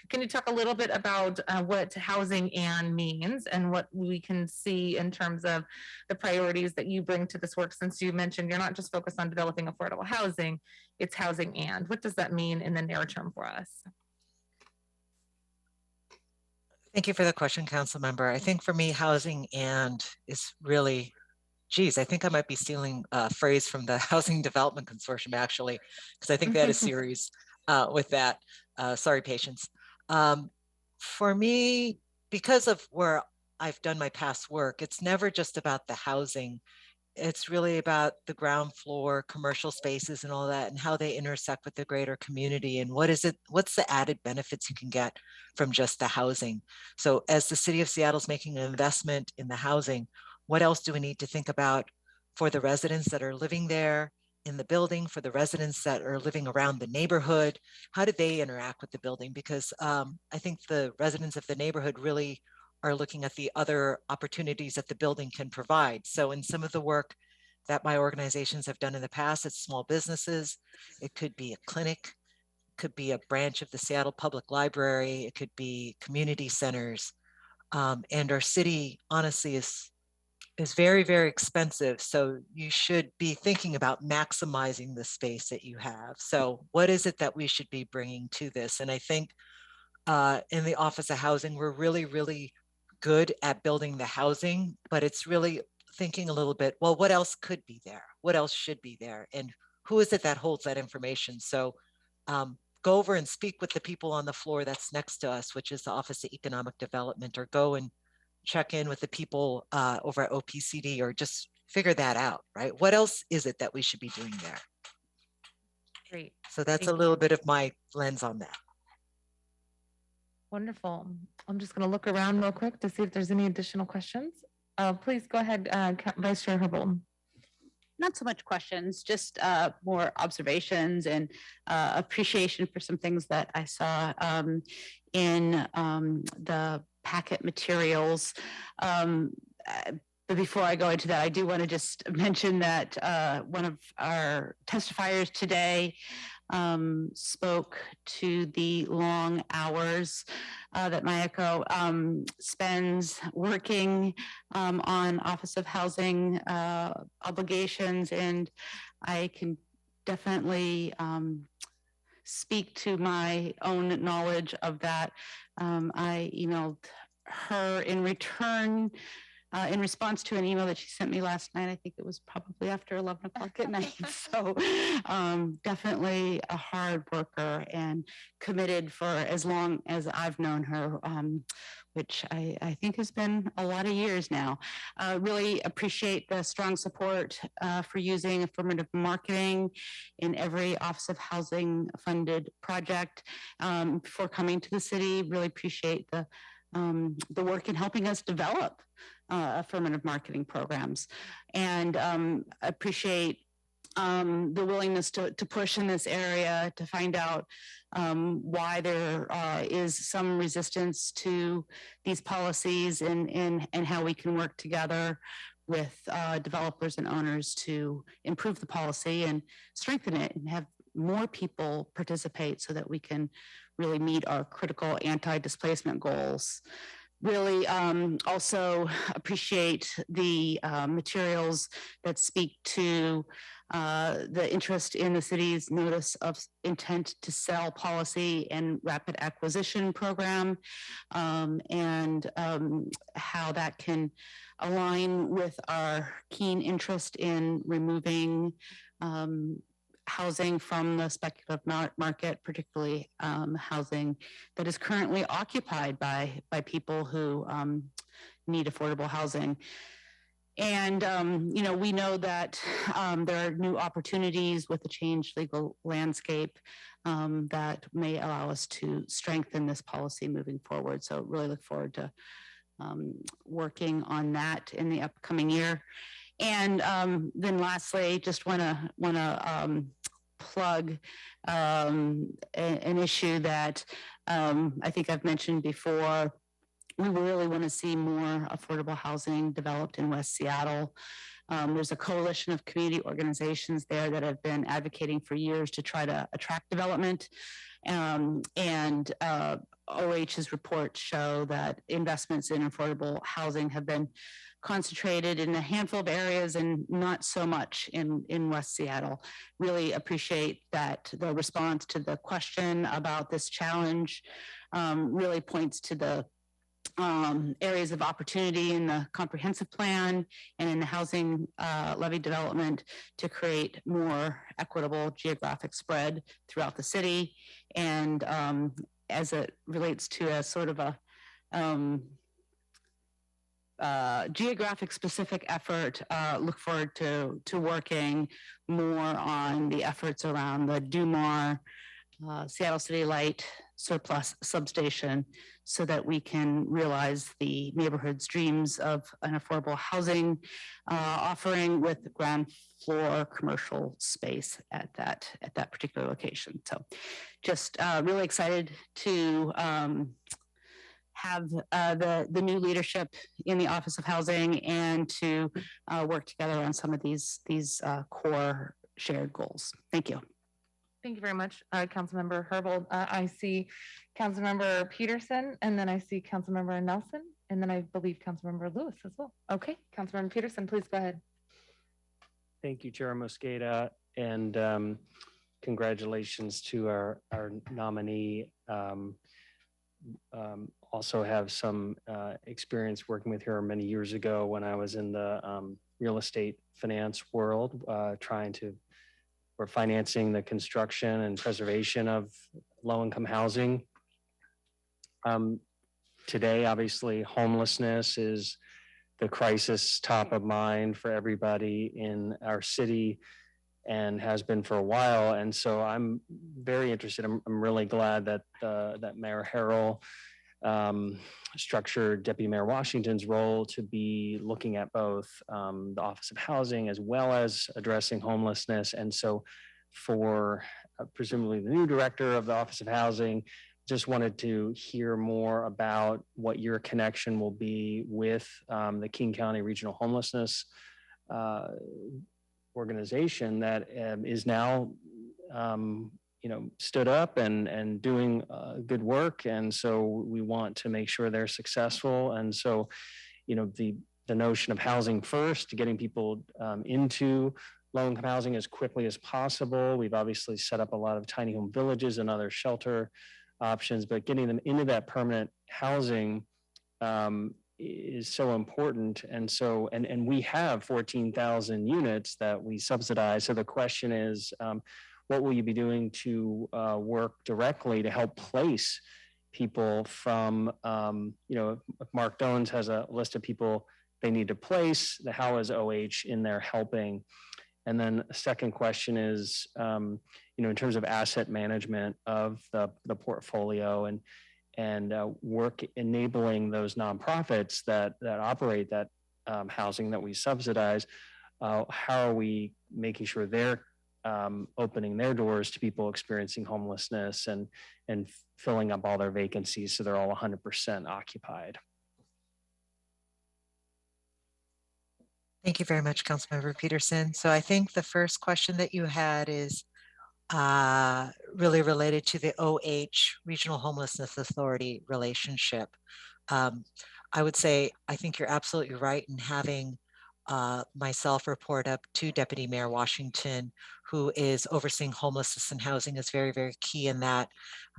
Can you talk a little bit about what housing and means and what we can see in terms of the priorities that you bring to this work, since you mentioned you're not just focused on developing affordable housing, it's housing and. What does that mean in the near term for us? Thank you for the question, Council Member. I think for me, housing and is really, geez, I think I might be stealing a phrase from the Housing Development Consortium, actually, because I think they had a series with that. Sorry, patience. For me, because of where I've done my past work, it's never just about the housing. It's really about the ground floor, commercial spaces and all that, and how they intersect with the greater community and what's the added benefits you can get from just the housing. So as the city of Seattle is making an investment in the housing, what else do we need to think about for the residents that are living there in the building, for the residents that are living around the neighborhood? How do they interact with the building? Because I think the residents of the neighborhood really are looking at the other opportunities that the building can provide. So in some of the work that my organizations have done in the past, it's small businesses, it could be a clinic, could be a branch of the Seattle Public Library, it could be community centers. And our city honestly is very, very expensive. So you should be thinking about maximizing the space that you have. So what is it that we should be bringing to this? And I think in the Office of Housing, we're really, really good at building the housing, but it's really thinking a little bit, well, what else could be there? What else should be there? And who is it that holds that information? So go over and speak with the people on the floor that's next to us, which is the Office of Economic Development, or go and check in with the people over at OPCD, or just figure that out, right? What else is it that we should be doing there? Great. So that's a little bit of my lens on that. Wonderful. I'm just going to look around real quick to see if there's any additional questions. Please go ahead, Vice Chair Herbold. Not so much questions, just more observations and appreciation for some things that I saw in the packet materials. But before I go into that, I do want to just mention that one of our testifiers today spoke to the long hours that Maiko spends working on Office of Housing obligations, and I can definitely speak to my own knowledge of that. I emailed her in return in response to an email that she sent me last night. I think it was probably after 11 o'clock at night. So definitely a hard worker and committed for as long as I've known her, which I think has been a lot of years now. Really appreciate the strong support for using affirmative marketing in every Office of Housing funded project. Before coming to the city, really appreciate the work in helping us develop affirmative marketing programs, and appreciate the willingness to push in this area to find out why there is some resistance to these policies, and how we can work together with developers and owners to improve the policy and strengthen it and have more people participate so that we can really meet our critical anti-displacement goals. Really also appreciate the materials that speak to the interest in the city's notice of intent to sell policy and rapid acquisition program, and how that can align with our keen interest in removing housing from the speculative market, particularly housing that is currently occupied by people who need affordable housing. And, we know that there are new opportunities with the changed legal landscape that may allow us to strengthen this policy moving forward. So really look forward to working on that in the upcoming year. And then lastly, just want to plug an issue that I think I've mentioned before. We really want to see more affordable housing developed in West Seattle. There's a coalition of community organizations there that have been advocating for years to try to attract development. OH's reports show that investments in affordable housing have been concentrated in a handful of areas and not so much in West Seattle. Really appreciate that the response to the question about this challenge really points to the areas of opportunity in the comprehensive plan and in the housing levy development to create more equitable geographic spread throughout the city. And as it relates to a sort of a geographic specific effort, look forward to working more on the efforts around the Dumar Seattle City Light surplus substation so that we can realize the neighborhood's dreams of an affordable housing offering with ground floor commercial space at that particular location. So just really excited to have the new leadership in the Office of Housing and to work together on some of these core shared goals. Thank you. Thank you very much, Councilmember Herbold. I see Councilmember Peterson, and then I see Councilmember Nelson, and then I believe Councilmember Lewis as well. Okay, Councilmember Peterson, please go ahead. Thank you, Chair Mosqueda, and congratulations to our nominee. Also have some experience working with her many years ago when I was in the real estate finance world, we're financing the construction and preservation of low-income housing. Today, obviously, homelessness is the crisis top of mind for everybody in our city and has been for a while. And so I'm very interested. I'm really glad that that Mayor Harrell structured Deputy Mayor Washington's role to be looking at both the Office of Housing as well as addressing homelessness. And so for presumably the new director of the Office of Housing, just wanted to hear more about what your connection will be with the King County Regional Homelessness organization that is now stood up and doing good work. And so we want to make sure they're successful. And so, the notion of housing first, getting people into low-income housing as quickly as possible. We've obviously set up a lot of tiny home villages and other shelter options, but getting them into that permanent housing is so important. And so, and we have 14,000 units that we subsidize. So the question is, what will you be doing to work directly to help place people from, if Mark Dones has a list of people they need to place, how is OH in there helping? And then a second question is, in terms of asset management of the portfolio and work enabling those nonprofits that operate that housing that we subsidize, how are we making sure they're opening their doors to people experiencing homelessness and filling up all their vacancies so they're all 100% occupied? Thank you very much, Councilmember Peterson. So I think the first question that you had is really related to the OH Regional Homelessness Authority relationship. I would say, I think you're absolutely right in having myself report up to Deputy Mayor Washington, who is overseeing homelessness and housing, is very, very key in that.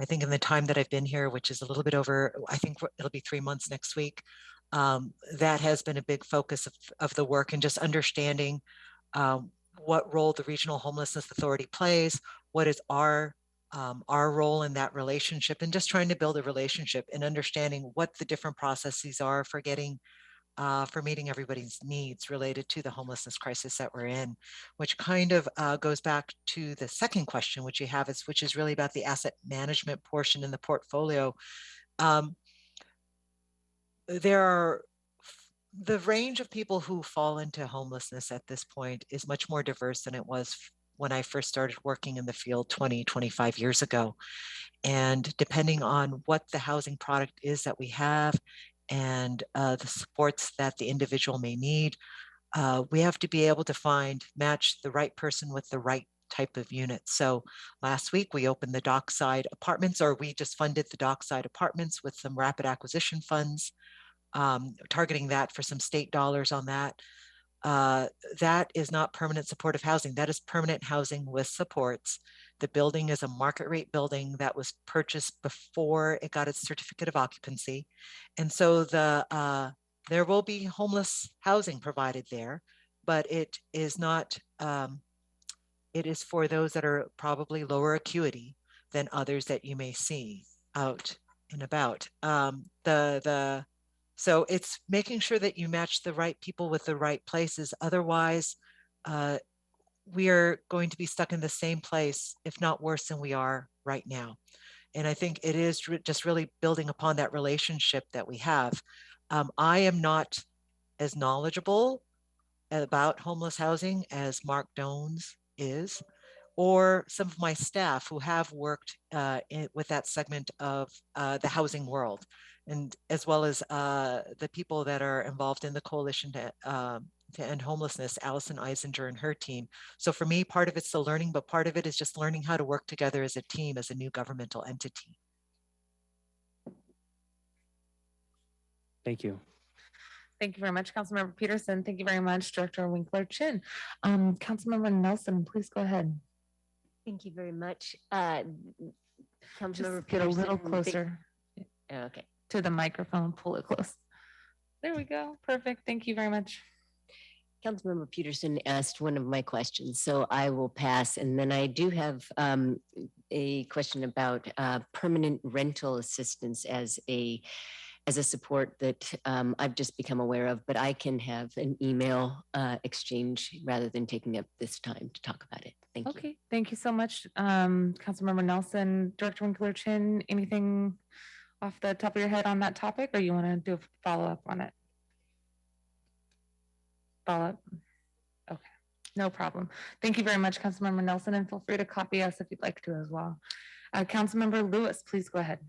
I think in the time that I've been here, which is a little bit over, I think it'll be 3 months next week, that has been a big focus of the work and just understanding what role the Regional Homelessness Authority plays, what is our role in that relationship, and just trying to build a relationship and understanding what the different processes are for getting for meeting everybody's needs related to the homelessness crisis that we're in, which kind of goes back to the second question, which you have, which is really about the asset management portion in the portfolio. The range of people who fall into homelessness at this point is much more diverse than it was when I first started working in the field 25 years ago. And depending on what the housing product is that we have and the supports that the individual may need, we have to be able to match the right person with the right type of unit. So last week we opened the dockside apartments, or we just funded the dockside apartments with some rapid acquisition funds, targeting that for some state dollars on that. That is not permanent supportive housing. That is permanent housing with supports. The building is a market rate building that was purchased before it got its certificate of occupancy. And so there will be homeless housing provided there, but it is not, it is for those that are probably lower acuity than others that you may see out and about. So it's making sure that you match the right people with the right places. Otherwise, we are going to be stuck in the same place, if not worse than we are right now. And I think it is just really building upon that relationship that we have. I am not as knowledgeable about homeless housing as Mark Dones is, or some of my staff who have worked with that segment of the housing world, and as well as the people that are involved in the coalition to end homelessness, Allison Eisinger and her team. So for me, part of it's the learning, but part of it is just learning how to work together as a team, as a new governmental entity. Thank you. Thank you very much, Councilmember Peterson. Thank you very much, Director Winkler-Chin. Councilmember Nelson, please go ahead. Thank you very much. Just get a little closer. Okay. To the microphone, pull it close. There we go. Perfect. Thank you very much. Councilmember Peterson asked one of my questions, so I will pass. And then I do have a question about permanent rental assistance as a support that I've just become aware of, but I can have an email exchange rather than taking up this time to talk about it. Thank you. Okay. Thank you so much, Councilmember Nelson. Director Winkler-Chin, anything off the top of your head on that topic, or you want to do a follow-up on it? Follow-up? Okay, no problem. Thank you very much, Councilmember Nelson, and feel free to copy us if you'd like to as well. Councilmember Lewis, please go ahead.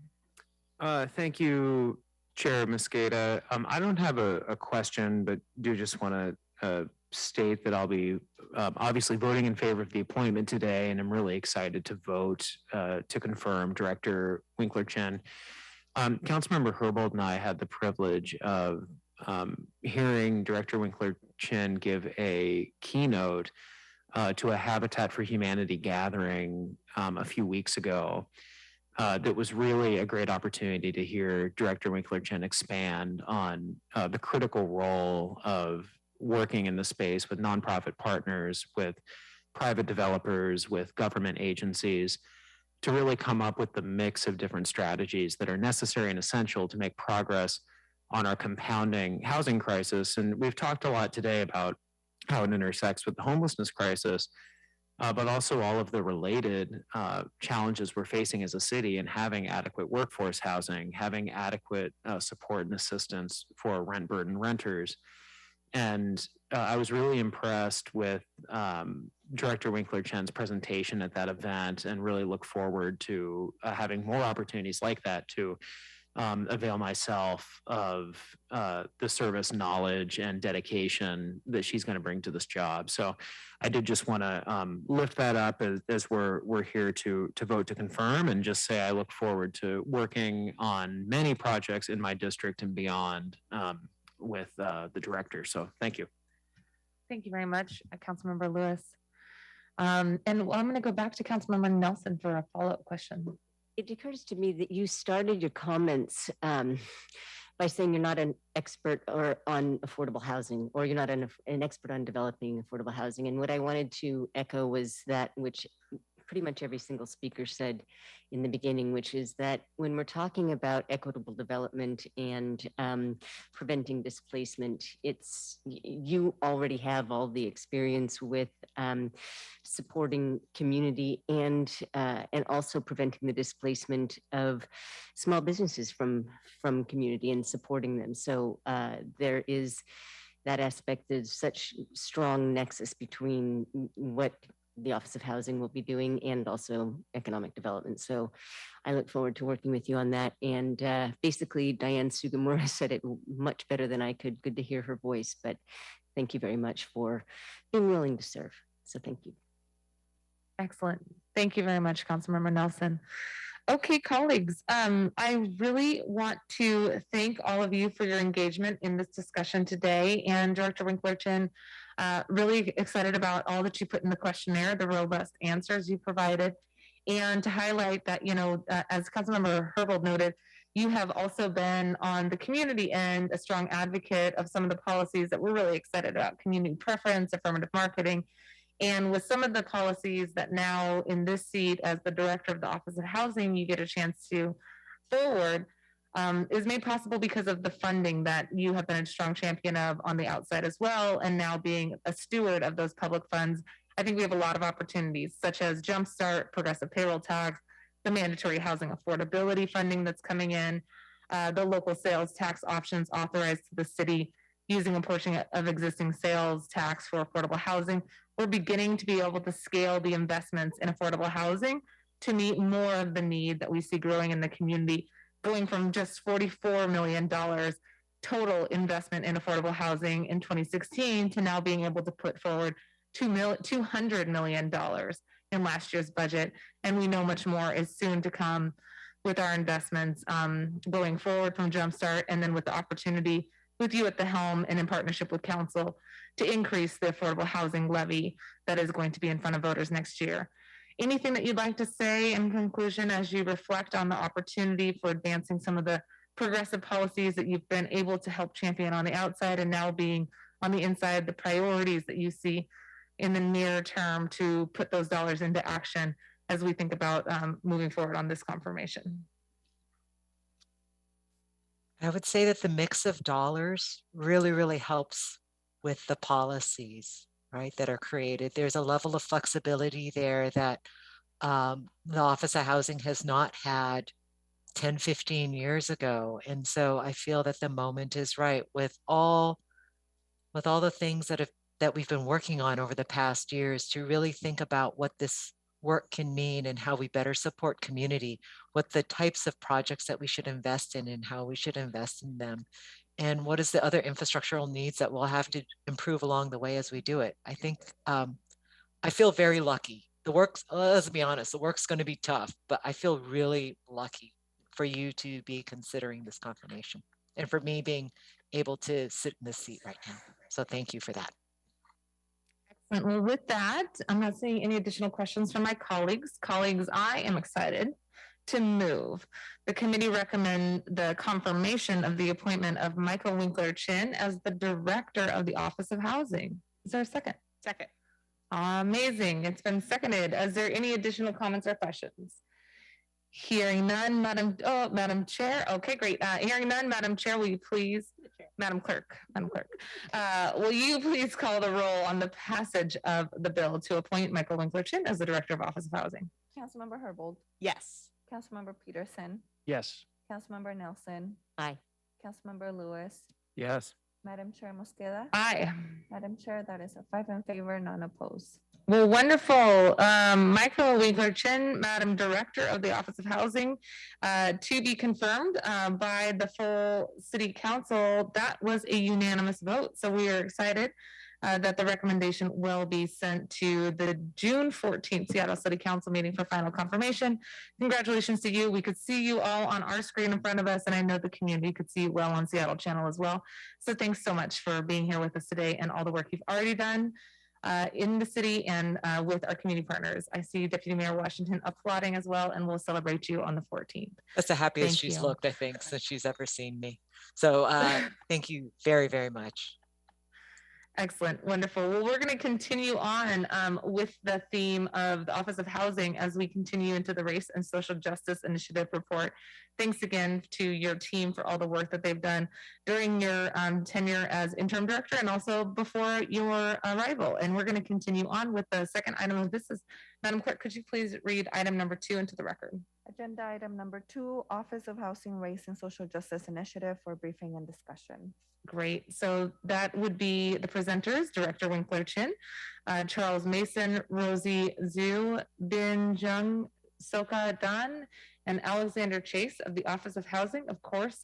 Thank you, Chair Mosqueda. I don't have a question, but do just want to state that I'll be obviously voting in favor of the appointment today, and I'm really excited to vote to confirm Director Winkler-Chin. Councilmember Herbold and I had the privilege of hearing Director Winkler-Chin give a keynote to a Habitat for Humanity gathering a few weeks ago. That was really a great opportunity to hear Director Winkler-Chin expand on the critical role of working in the space with nonprofit partners, with private developers, with government agencies, to really come up with the mix of different strategies that are necessary and essential to make progress on our compounding housing crisis. And we've talked a lot today about how it intersects with the homelessness crisis, but also all of the related challenges we're facing as a city in having adequate workforce housing, having adequate support and assistance for rent burden renters. And I was really impressed with Director Winkler-Chin's presentation at that event, and really look forward to having more opportunities like that to avail myself of the service knowledge and dedication that she's going to bring to this job. So I did just want to lift that up as we're here to vote to confirm, and just say I look forward to working on many projects in my district and beyond with the director. So thank you. Thank you very much, Councilmember Lewis. And I'm going to go back to Councilmember Nelson for a follow-up question. It occurs to me that you started your comments by saying you're not an expert on affordable housing, or you're not an expert on developing affordable housing. And what I wanted to echo was that which pretty much every single speaker said in the beginning, which is that when we're talking about equitable development and preventing displacement, you already have all the experience with supporting community and also preventing the displacement of small businesses from community and supporting them. So there is that aspect. Is such strong nexus between what the Office of Housing will be doing and also economic development. So I look forward to working with you on that. And basically, Diane Sugimura said it much better than I could. Good to hear her voice, but thank you very much for being willing to serve. So thank you. Excellent. Thank you very much, Councilmember Nelson. Okay, colleagues, I really want to thank all of you for your engagement in this discussion today. And Director Winkler-Chin, really excited about all that you put in the questionnaire, the robust answers you provided, and to highlight that, you know, as Councilmember Herbold noted, you have also been on the community end a strong advocate of some of the policies that we're really excited about: community preference, affirmative marketing. And with some of the policies that now in this seat as the director of the Office of Housing, you get a chance to forward, is made possible because of the funding that you have been a strong champion of on the outside as well. And now being a steward of those public funds, I think we have a lot of opportunities, such as Jumpstart, progressive payroll tax, the mandatory housing affordability funding that's coming in, the local sales tax options authorized to the city using a portion of existing sales tax for affordable housing. We're beginning to be able to scale the investments in affordable housing to meet more of the need that we see growing in the community, going from just $44 million total investment in affordable housing in 2016 to now being able to put forward $200 million in last year's budget. And we know much more is soon to come with our investments going forward from Jumpstart, and then with the opportunity with you at the helm and in partnership with council to increase the affordable housing levy that is going to be in front of voters next year. Anything that you'd like to say in conclusion as you reflect on the opportunity for advancing some of the progressive policies that you've been able to help champion on the outside, and now being on the inside, the priorities that you see in the near term to put those dollars into action as we think about moving forward on this confirmation? I would say that the mix of dollars really, really helps with the policies, right, that are created. There's a level of flexibility there that the Office of Housing has not had 10, 15 years ago. And so I feel that the moment is right with all the things that we've been working on over the past years to really think about what this work can mean and how we better support community, what the types of projects that we should invest in and how we should invest in them, and what is the other infrastructural needs that we'll have to improve along the way as we do it. I think I feel very lucky. The work's, let's be honest, the work's going to be tough, but I feel really lucky for you to be considering this confirmation and for me being able to sit in this seat right now. So thank you for that. Excellent. Well, with that, I'm not seeing any additional questions from my colleagues. Colleagues, I am excited to move. The committee recommend the confirmation of the appointment of Maiko Winkler-Chin as the Director of the Office of Housing. Is there a second? Second. Amazing. It's been seconded. Is there any additional comments or questions? Hearing none, Madam Chair. Okay, great. Hearing none, Madam Chair, will you please, Madam Clerk, will you please call the roll on the passage of the bill to appoint Maiko Winkler-Chin as the Director of Office of Housing? Councilmember Herbold. Yes. Councilmember Peterson. Yes. Councilmember Nelson. Aye. Councilmember Lewis. Yes. Madam Chair Mosqueda. Aye. Madam Chair, that is a 5 in favor, none opposed. Well, wonderful. Maiko Winkler-Chin, Madam Director of the Office of Housing, to be confirmed by the full City Council. That was a unanimous vote. So we are excited that the recommendation will be sent to the June 14th Seattle City Council meeting for final confirmation. Congratulations to you. We could see you all on our screen in front of us, and I know the community could see you well on Seattle Channel as well. So thanks so much for being here with us today and all the work you've already done in the city and with our community partners. I see Deputy Mayor Washington applauding as well, and we'll celebrate you on the 14th. That's the happiest she's looked, I think, since she's ever seen me. So thank you very, very much. Excellent, wonderful. Well, we're going to continue on with the theme of the Office of Housing as we continue into the Race and Social Justice Initiative report. Thanks again to your team for all the work that they've done during your tenure as interim director and also before your arrival. And we're going to continue on with the second item of business. Madam Clerk, could you please read item number 2 into the record? Agenda item number 2, Office of Housing, Race and Social Justice Initiative for briefing and discussion. Great. So that would be the presenters, Director Winkler-Chin, Charles Mason, Rosie Zhu, Bin Jung, Soka Dan, and Alexander Chase of the Office of Housing. Of course,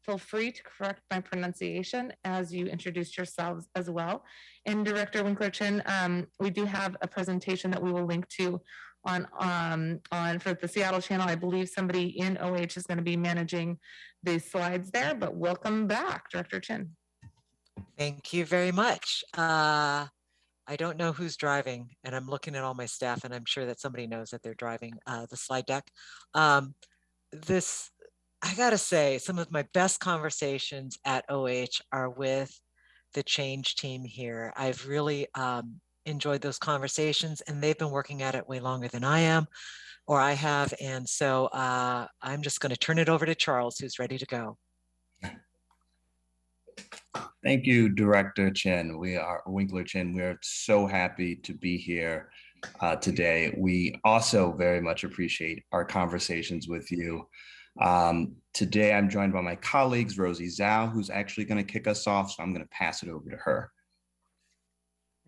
feel free to correct my pronunciation as you introduce yourselves as well. And Director Winkler-Chin, we do have a presentation that we will link to on for the Seattle channel. I believe somebody in OH is going to be managing the slides there, but welcome back, Director Chin. Thank you very much. I don't know who's driving, and I'm looking at all my staff, and I'm sure that somebody knows that they're driving the slide deck. I gotta say, some of my best conversations at OH are with the change team here. I've really enjoyed those conversations, and they've been working at it way longer than I have. And so I'm just going to turn it over to Charles, who's ready to go. Thank you, Director Chin. We are Winkler-Chin. We are so happy to be here today. We also very much appreciate our conversations with you. Today, I'm joined by my colleagues, Rosie Zhao, who's actually going to kick us off. So I'm going to pass it over to her.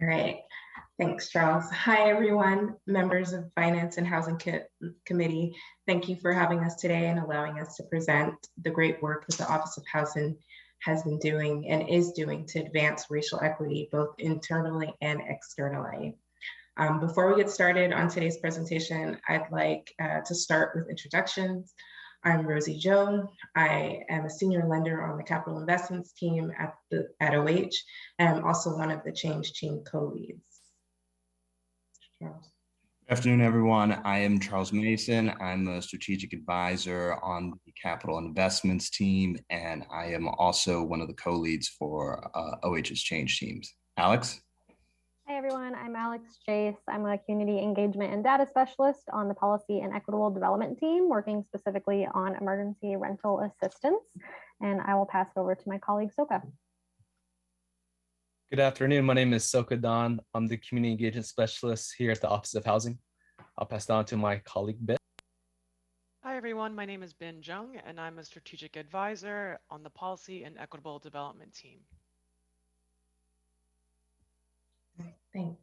All right. Thanks, Charles. Hi, everyone, members of Finance and Housing Committee. Thank you for having us today and allowing us to present the great work that the Office of Housing has been doing and is doing to advance racial equity, both internally and externally. Before we get started on today's presentation, I'd like to start with introductions. I'm Rosie Zhou. I am a senior lender on the capital investments team at OH, and I'm also one of the change team co-leads. Charles. Good afternoon, everyone. I am Charles Mason. I'm a strategic advisor on the capital investments team, and I am also one of the co-leads for OH's change teams. Alex? Hi, everyone. I'm Alex Chase. I'm a community engagement and data specialist on the policy and equitable development team, working specifically on emergency rental assistance. And I will pass it over to my colleague, Soka. Good afternoon. My name is Soka Dan. I'm the community engagement specialist here at the Office of Housing. I'll pass it on to my colleague, Ben. Hi, everyone. My name is Ben Jung, and I'm a strategic advisor on the policy and equitable development team. Thanks.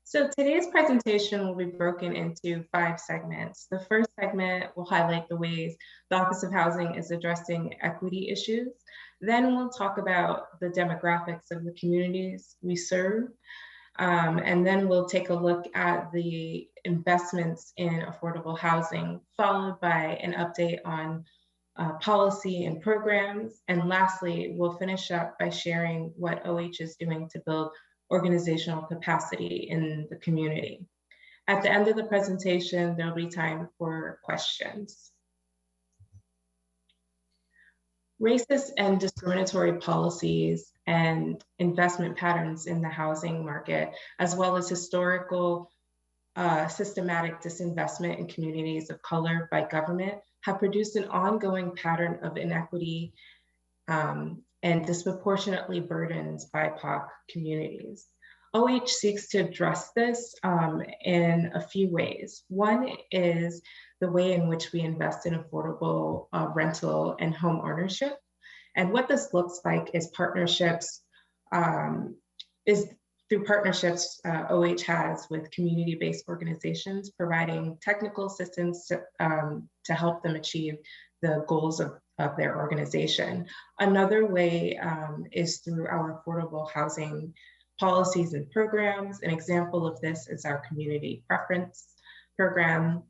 So today's presentation will be broken into 5 segments. The first segment will highlight the ways the Office of Housing is addressing equity issues. Then we'll talk about the demographics of the communities we serve. And then we'll take a look at the investments in affordable housing, followed by an update on policy and programs. And lastly, we'll finish up by sharing what OH is doing to build organizational capacity in the community. At the end of the presentation, there'll be time for questions. Racist and discriminatory policies and investment patterns in the housing market, as well as historical systematic disinvestment in communities of color by government, have produced an ongoing pattern of inequity and disproportionately burdens BIPOC communities. OH seeks to address this in a few ways. One is the way in which we invest in affordable rental and home ownership. And what this looks like is partnerships, through partnerships OH has with community-based organizations, providing technical assistance to help them achieve the goals of their organization. Another way is through our affordable housing policies and programs. An example of this is our community preference program.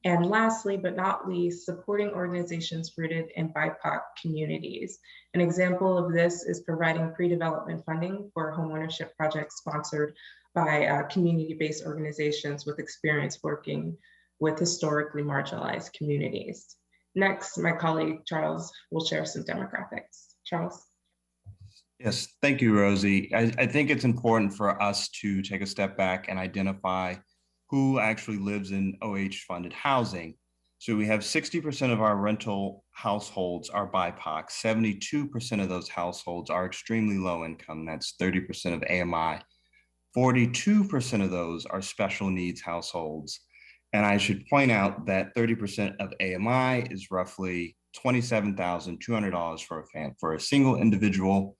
And lastly, but not least, supporting organizations rooted in BIPOC communities. An example of this is providing pre-development funding for homeownership projects sponsored by community-based organizations with experience working with historically marginalized communities. Next, my colleague Charles will share some demographics. Charles. Yes, thank you, Rosie. I think it's important for us to take a step back and identify who actually lives in OH funded housing. So we have 60% of our rental households are BIPOC, 72% of those households are extremely low income, that's 30% of AMI, 42% of those are special needs households. And I should point out that 30% of AMI is roughly $27,200 for a single individual,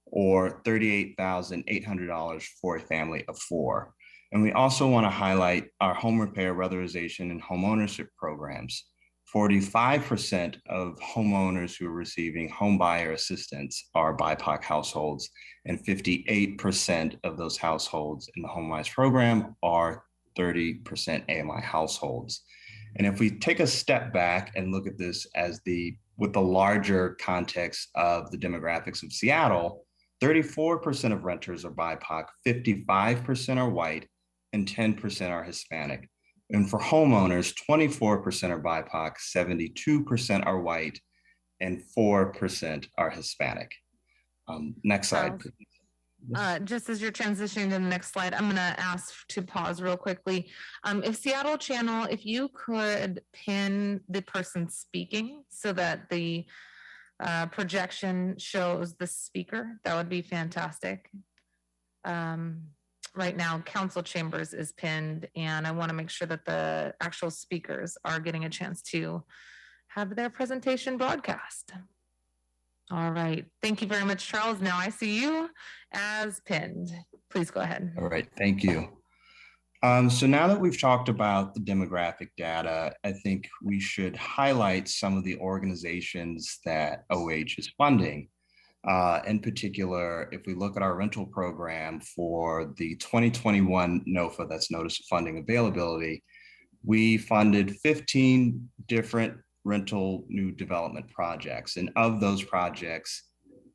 or $38,800 for a family of four. And we also want to highlight our home repair, weatherization, and home ownership programs. 45% of homeowners who are receiving home buyer assistance are BIPOC households, and 58% of those households in the HomeWise program are 30% AMI households. And if we take a step back and look at this as with the larger context of the demographics of Seattle, 34% of renters are BIPOC, 55% are white, and 10% are Hispanic. And for homeowners, 24% are BIPOC, 72% are white, and 4% are Hispanic. Next slide, please. Just as you're transitioning to the next slide, I'm going to ask to pause real quickly. If Seattle channel, if you could pin the person speaking so that the projection shows the speaker, that would be fantastic. Right now, council chambers is pinned, and I want to make sure that the actual speakers are getting a chance to have their presentation broadcast. All right. Thank you very much, Charles. Now I see you as pinned. Please go ahead. All right. Thank you. So now that we've talked about the demographic data, I think we should highlight some of the organizations that OH is funding. In particular, if we look at our rental program for the 2021 NOFA, that's Notice of Funding Availability, we funded 15 different rental new development projects. And of those projects,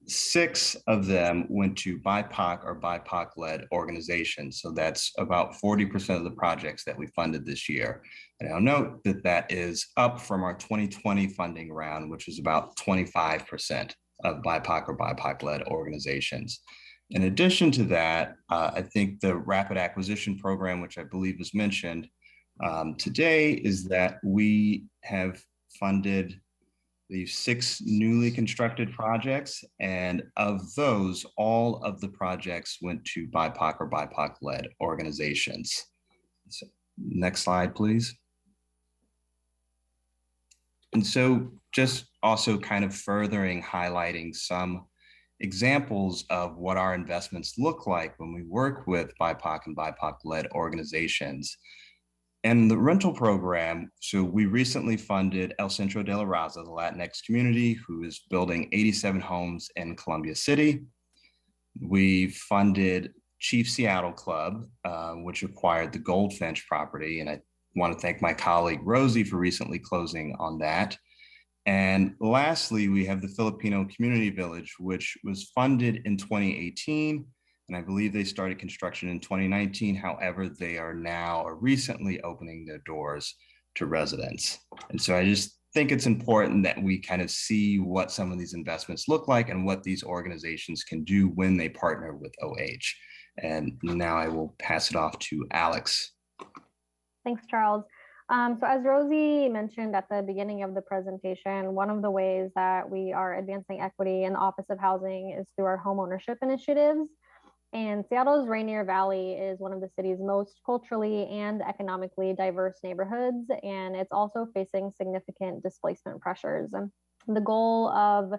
6 of them went to BIPOC or BIPOC-led organizations. So that's about 40% of the projects that we funded this year. And I'll note that that is up from our 2020 funding round, which was about 25% of BIPOC or BIPOC-led organizations. In addition to that, I think the rapid acquisition program, which I believe was mentioned today, is that we have funded the 6 newly constructed projects, and of those, all of the projects went to BIPOC or BIPOC-led organizations. So, next slide, please. And so just also kind of furthering highlighting some examples of what our investments look like when we work with BIPOC and BIPOC-led organizations. And the rental program, so we recently funded El Centro de la Raza, the Latinx community, who is building 87 homes in Columbia City. We funded Chief Seattle Club, which acquired the Goldfinch property. And I want to thank my colleague Rosie for recently closing on that. And lastly, we have the Filipino Community Village, which was funded in 2018. And I believe they started construction in 2019. However, they are now recently opening their doors to residents. And so I just think it's important that we kind of see what some of these investments look like and what these organizations can do when they partner with OH. And now I will pass it off to Alex. Thanks, Charles. So as Rosie mentioned at the beginning of the presentation, one of the ways that we are advancing equity in the Office of Housing is through our home ownership initiatives. And Seattle's Rainier Valley is one of the city's most culturally and economically diverse neighborhoods, and it's also facing significant displacement pressures. The goal of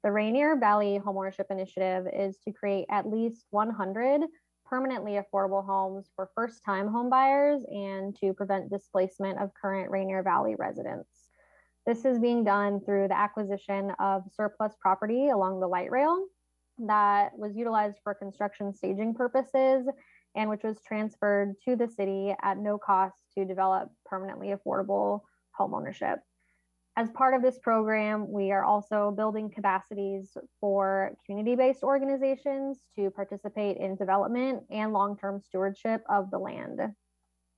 the Rainier Valley Homeownership Initiative is to create at least 100 permanently affordable homes for first-time home buyers and to prevent displacement of current Rainier Valley residents. This is being done through the acquisition of surplus property along the light rail that was utilized for construction staging purposes and which was transferred to the city at no cost to develop permanently affordable homeownership. As part of this program, we are also building capacities for community-based organizations to participate in development and long-term stewardship of the land. The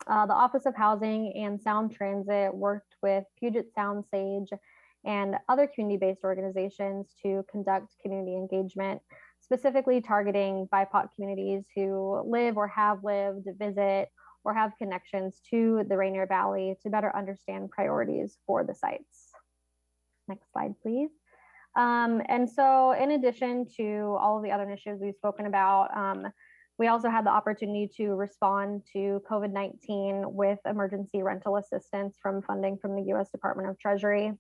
Office of Housing and Sound Transit worked with Puget Sound Sage and other community-based organizations to conduct community engagement, specifically targeting BIPOC communities who live or have lived, visit, or have connections to the Rainier Valley to better understand priorities for the sites. Next slide, please. And so in addition to all of the other initiatives we've spoken about, we also had the opportunity to respond to COVID-19 with emergency rental assistance from funding from the U.S. Department of Treasury.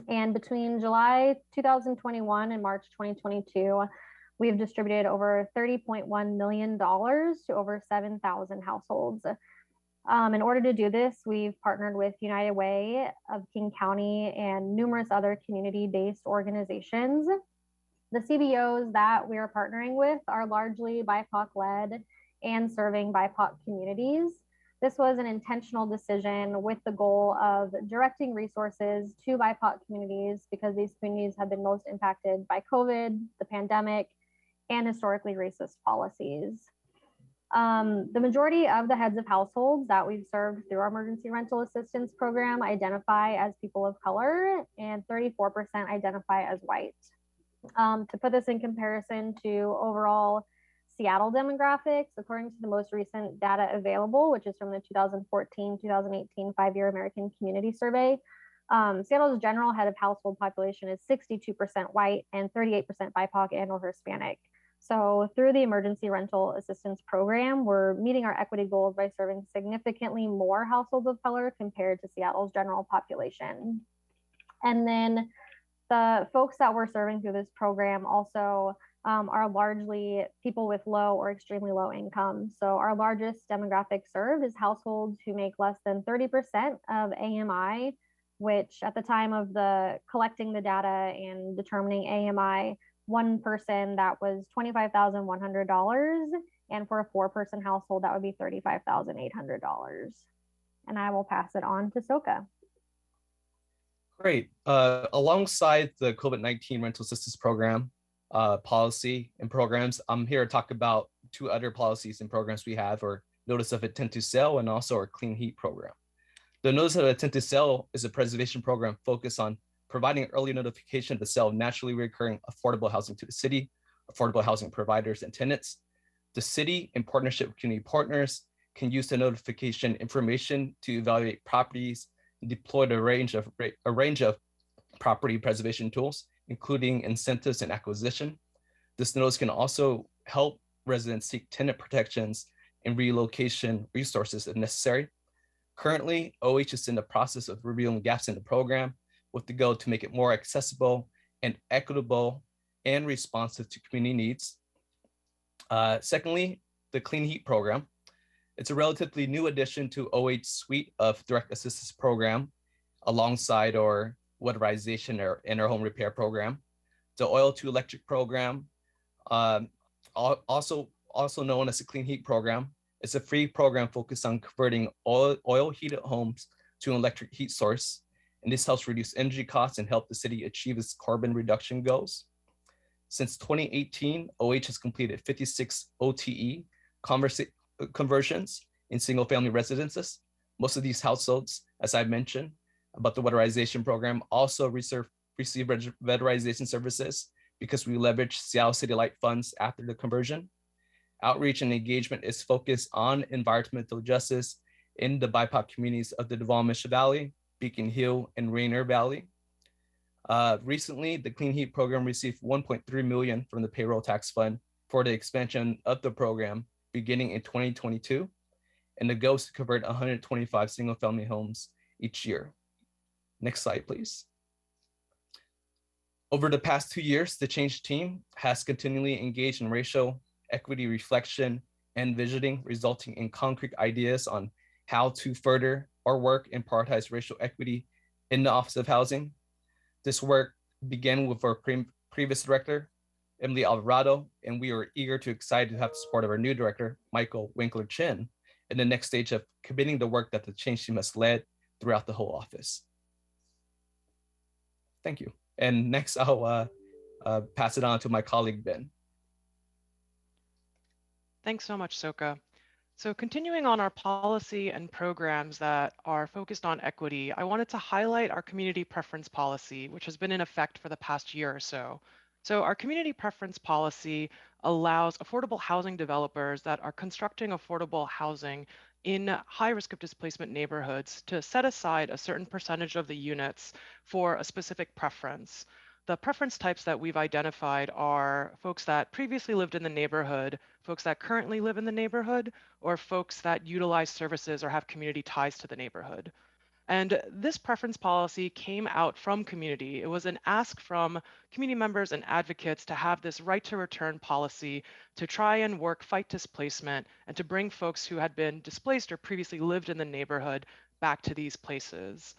And between July 2021 and March 2022, we've distributed over $30.1 million to over 7,000 households. In order to do this, we've partnered with United Way of King County and numerous other community-based organizations. The CBOs that we are partnering with are largely BIPOC-led and serving BIPOC communities. This was an intentional decision with the goal of directing resources to BIPOC communities because these communities have been most impacted by COVID, the pandemic, and historically racist policies. The majority of the heads of households that we've served through our emergency rental assistance program identify as people of color, and 34% identify as white. To put this in comparison to overall Seattle demographics, according to the most recent data available, which is from the 2014-2018 5-year American Community Survey, Seattle's general head of household population is 62% white and 38% BIPOC and or Hispanic. So through the emergency rental assistance program, we're meeting our equity goals by serving significantly more households of color compared to Seattle's general population. And then the folks that we're serving through this program also are largely people with low or extremely low income. So our largest demographic served is households who make less than 30% of AMI, which at the time of the collecting the data and determining AMI, one person that was $25,100, and for a 4-person household that would be $35,800. And I will pass it on to Soka. Great. Alongside the COVID-19 rental assistance program, policy and programs, I'm here to talk about 2 other policies and programs we have, or Notice of Intent to Sell and also our Clean Heat program. The Notice of Intent to Sell is a preservation program focused on providing early notification to sell naturally recurring affordable housing to the city, affordable housing providers and tenants. The city, in partnership with community partners, can use the notification information to evaluate properties and deploy a range of property preservation tools, including incentives and acquisition. This notice can also help residents seek tenant protections and relocation resources if necessary. Currently, OH is in the process of reviewing gaps in the program with the goal to make it more accessible and equitable and responsive to community needs. Secondly, the Clean Heat program. It's a relatively new addition to OH's suite of direct assistance program alongside our weatherization and our home repair program. The oil to electric program, also known as the Clean Heat program, it's a free program focused on converting oil heated homes to an electric heat source. And this helps reduce energy costs and help the city achieve its carbon reduction goals. Since 2018, OH has completed 56 OTE conversions in single family residences. Most of these households, as I mentioned about the weatherization program, also receive weatherization services because we leverage Seattle City Light funds after the conversion. Outreach and engagement is focused on environmental justice in the BIPOC communities of the Duval-Mission Valley, Beacon Hill, and Rainier Valley. Recently, the Clean Heat program received $1.3 million from the payroll tax fund for the expansion of the program beginning in 2022, and the goal is to convert 125 single-family homes each year. Next slide, please. Over the past 2 years, the Change team has continually engaged in racial equity reflection and visioning, resulting in concrete ideas on how to further our work and prioritize racial equity in the Office of Housing. This work began with our previous director, Emily Alvarado, and we are excited to have the support of our new director, Maiko Winkler-Chin, in the next stage of committing the work that the Change team has led throughout the whole office. Thank you. And next, I'll pass it on to my colleague, Ben. Thanks so much, Soka. So continuing on our policy and programs that are focused on equity, I wanted to highlight our community preference policy, which has been in effect for the past year or so. So our community preference policy allows affordable housing developers that are constructing affordable housing in high risk of displacement neighborhoods to set aside a certain percentage of the units for a specific preference. The preference types that we've identified are folks that previously lived in the neighborhood, folks that currently live in the neighborhood, or folks that utilize services or have community ties to the neighborhood. And this preference policy came out from community. It was an ask from community members and advocates to have this right to return policy to try and fight displacement, and to bring folks who had been displaced or previously lived in the neighborhood back to these places.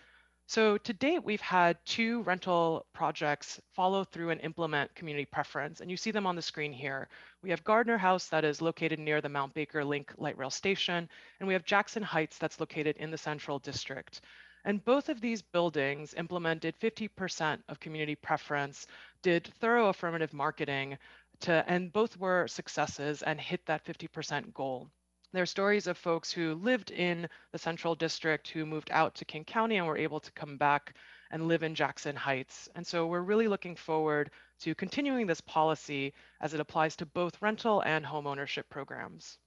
So to date, we've had 2 rental projects follow through and implement community preference, and you see them on the screen here. We have Gardner House that is located near the Mount Baker Link Light Rail Station, and we have Jackson Heights that's located in the Central District. And both of these buildings implemented 50% of community preference, did thorough affirmative marketing, and both were successes and hit that 50% goal. There are stories of folks who lived in the Central District who moved out to King County and were able to come back and live in Jackson Heights. And so we're really looking forward to continuing this policy as it applies to both rental and home ownership programs.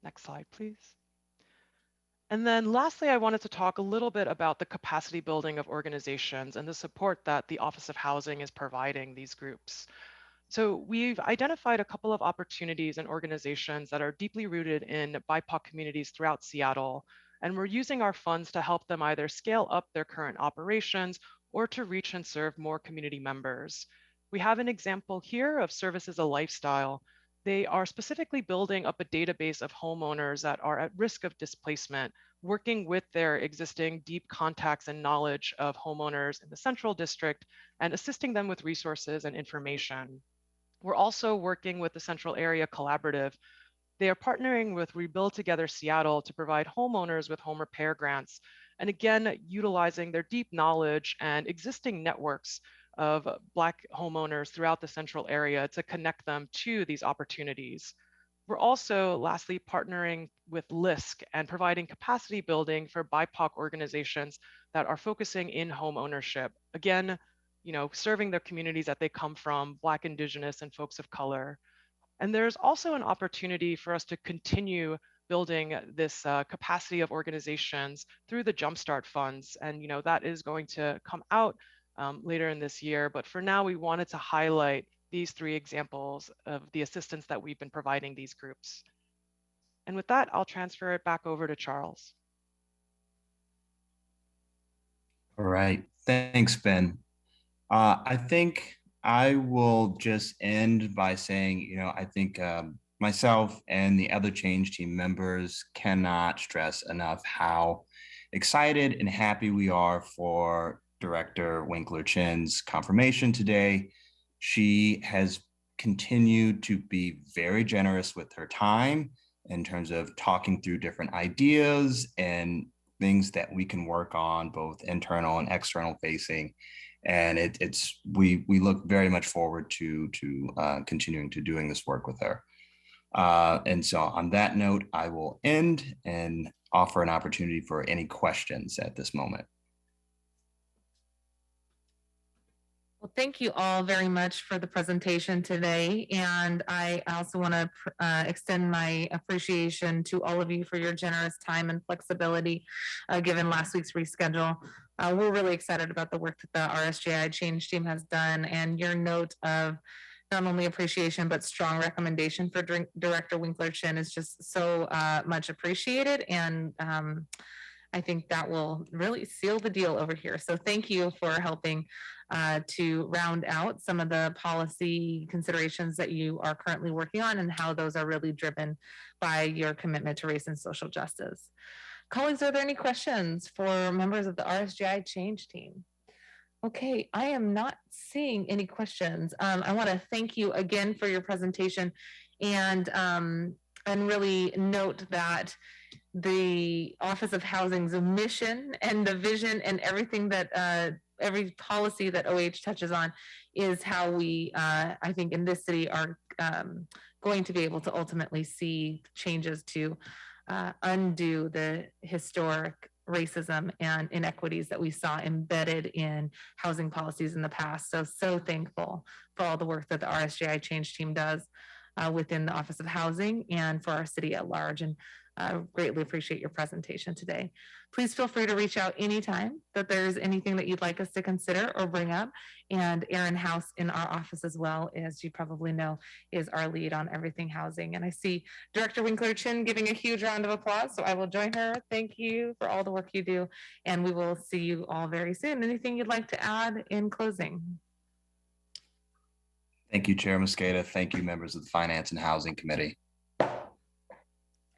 Next slide, please. And then lastly, I wanted to talk a little bit about the capacity building of organizations and the support that the Office of Housing is providing these groups. So we've identified a couple of opportunities and organizations that are deeply rooted in BIPOC communities throughout Seattle, and we're using our funds to help them either scale up their current operations or to reach and serve more community members. We have an example here of Service as a Lifestyle. They are specifically building up a database of homeowners that are at risk of displacement, working with their existing deep contacts and knowledge of homeowners in the Central District and assisting them with resources and information. We're also working with the Central Area Collaborative. They are partnering with Rebuild Together Seattle to provide homeowners with home repair grants, and again, utilizing their deep knowledge and existing networks of Black homeowners throughout the Central area to connect them to these opportunities. We're also, lastly, partnering with LISC and providing capacity building for BIPOC organizations that are focusing in home ownership. Again, serving their communities that they come from, Black, Indigenous, and folks of color. And there's also an opportunity for us to continue building this capacity of organizations through the Jumpstart funds. And that is going to come out later in this year. But for now, we wanted to highlight these 3 examples of the assistance that we've been providing these groups. And with that, I'll transfer it back over to Charles. All right, thanks, Ben. I think I will just end by saying, I think myself and the other change team members cannot stress enough how excited and happy we are for Director Winkler-Chin's confirmation today. She has continued to be very generous with her time in terms of talking through different ideas and things that we can work on, both internal and external facing. And we look very much forward to continuing to doing this work with her. And so on that note, I will end and offer an opportunity for any questions at this moment. Well, thank you all very much for the presentation today. And I also want to extend my appreciation to all of you for your generous time and flexibility given last week's reschedule. We're really excited about the work that the RSJI Change team has done, and your note of not only appreciation, but strong recommendation for Director Winkler-Chin is just so much appreciated. And I think that will really seal the deal over here. So thank you for helping to round out some of the policy considerations that you are currently working on and how those are really driven by your commitment to race and social justice. Colleagues, are there any questions for members of the RSJI Change team? Okay, I am not seeing any questions. I want to thank you again for your presentation and really note that the Office of Housing's mission and the vision and everything that every policy that OH touches on is how we, I think in this city are going to be able to ultimately see changes to undo the historic racism and inequities that we saw embedded in housing policies in the past. So thankful for all the work that the RSJI Change Team does within the Office of Housing and for our city at large. And greatly appreciate your presentation today. Please feel free to reach out anytime that there's anything that you'd like us to consider or bring up. And Erin House in our office as well, as you probably know, is our lead on everything housing. And I see Director Winkler-Chin giving a huge round of applause, so I will join her. Thank you for all the work you do, and we will see you all very soon. Anything you'd like to add in closing? Thank you, Chair Mosqueda. Thank you, members of the Finance and Housing Committee.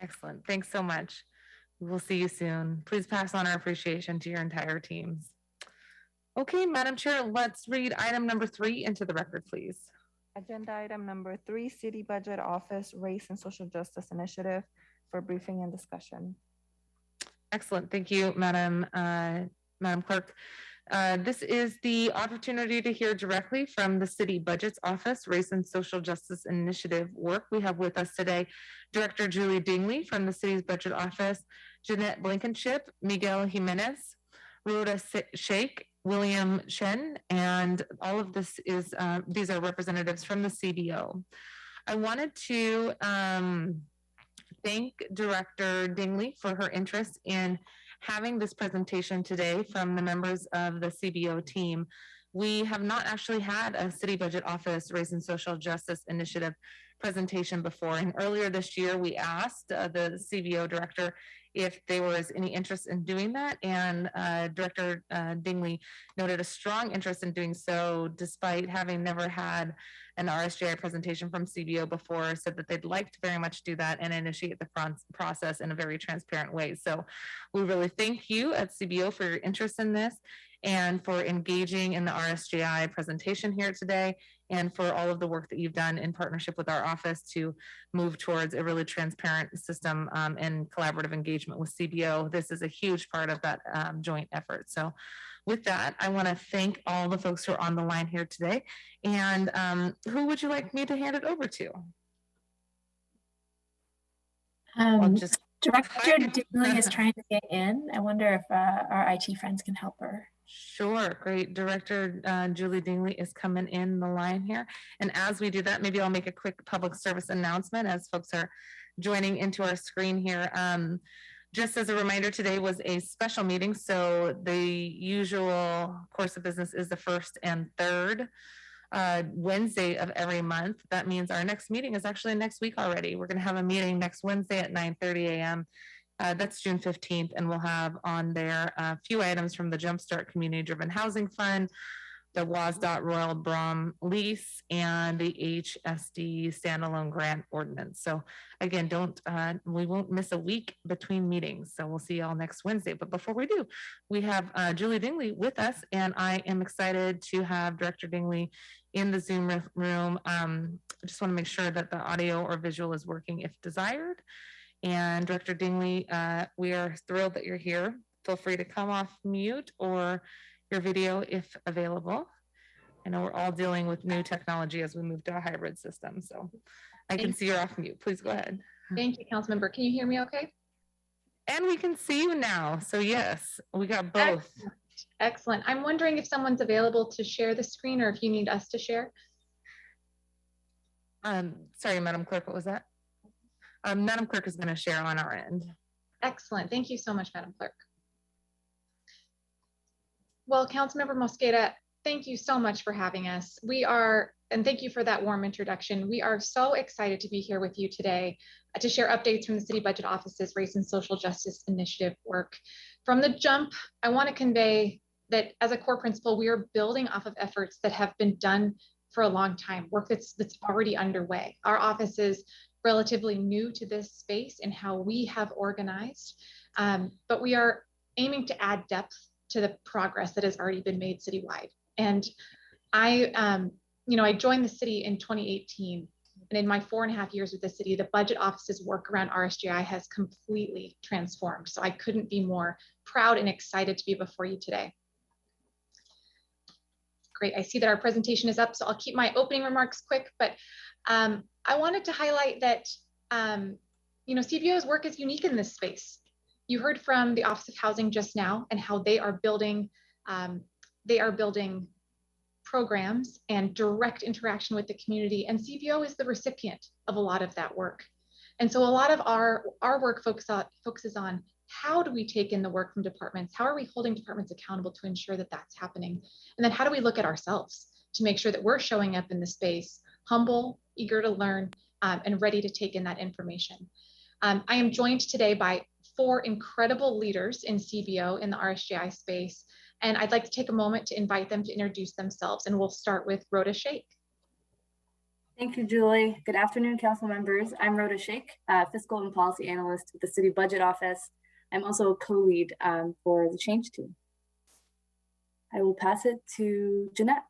Excellent. Thanks so much. We will see you soon. Please pass on our appreciation to your entire teams. Okay, Madam Chair, let's read item number 3 into the record, please. Agenda item number 3, City Budget Office Race and Social Justice Initiative for briefing and discussion. Excellent. Thank you, Madam Clerk. This is the opportunity to hear directly from the City Budget's Office Race and Social Justice Initiative work. We have with us today Director Julie Dingley from the City's Budget Office, Jeanette Blankenship, Miguel Jimenez, Rhoda Sheikh, William Shen, and all of this is, these are representatives from the CBO. I wanted to thank Director Dingley for her interest in having this presentation today from the members of the CBO team. We have not actually had a City Budget Office Race and Social Justice Initiative presentation before. And earlier this year, we asked the CBO director if there was any interest in doing that. And Director Dingley noted a strong interest in doing so, despite having never had an RSJI presentation from CBO before, said that they'd like to very much do that and initiate the process in a very transparent way. So we really thank you at CBO for your interest in this and for engaging in the RSJI presentation here today, and for all of the work that you've done in partnership with our office to move towards a really transparent system and collaborative engagement with CBO. This is a huge part of that joint effort. So with that, I want to thank all the folks who are on the line here today. And who would you like me to hand it over to? Director Dingley is trying to get in. I wonder if our IT friends can help her. Sure, great. Director Julie Dingley is coming in the line here. And as we do that, maybe I'll make a quick public service announcement as folks are joining into our screen here. Just as a reminder, today was a special meeting. So the usual course of business is the first and third Wednesday of every month. That means our next meeting is actually next week already. We're going to have a meeting next Wednesday at 9:30 a.m. That's June 15th, and we'll have on there a few items from the Jumpstart Community Driven Housing Fund, the WASDOT Royal Brom lease, and the HSD standalone grant ordinance. So again, we won't miss a week between meetings. So we'll see you all next Wednesday. But before we do, we have Julie Dingley with us, and I am excited to have Director Dingley in the Zoom room. I just want to make sure that the audio or visual is working if desired. And Director Dingley, we are thrilled that you're here. Feel free to come off mute or your video if available. I know we're all dealing with new technology as we move to a hybrid system. So I can see you're off mute. Please go ahead. Thank you, Councilmember. Can you hear me okay? And we can see you now. So yes, we got both. Excellent. I'm wondering if someone's available to share the screen or if you need us to share. Sorry, Madam Clerk, what was that? Madam Clerk is going to share on our end. Excellent. Thank you so much, Madam Clerk. Well, Councilmember Mosqueda, thank you so much for having us. And thank you for that warm introduction. We are so excited to be here with you today to share updates from the City Budget Office's Race and Social Justice Initiative work. From the jump, I want to convey that as a core principle, we are building off of efforts that have been done for a long time, work that's already underway. Our office is relatively new to this space and how we have organized, but we are aiming to add depth to the progress that has already been made citywide. And I joined the city in 2018, and in my 4.5 years with the city, the budget office's work around RSJI has completely transformed. So I couldn't be more proud and excited to be before you today. Great, I see that our presentation is up, so I'll keep my opening remarks quick, but I wanted to highlight that CBO's work is unique in this space. You heard from the Office of Housing just now and how they are building programs and direct interaction with the community, and CBO is the recipient of a lot of that work. And so a lot of our work focuses on how do we take in the work from departments? How are we holding departments accountable to ensure that that's happening? And then how do we look at ourselves to make sure that we're showing up in the space, humble, eager to learn, and ready to take in that information. I am joined today by 4 incredible leaders in CBO in the RSGI space. And I'd like to take a moment to invite them to introduce themselves. And we'll start with Rhoda Sheikh. Thank you, Julie. Good afternoon, council members. I'm Rhoda Sheikh, Fiscal and Policy Analyst with the City Budget Office. I'm also a co-lead for the Change team. I will pass it to Jeanette.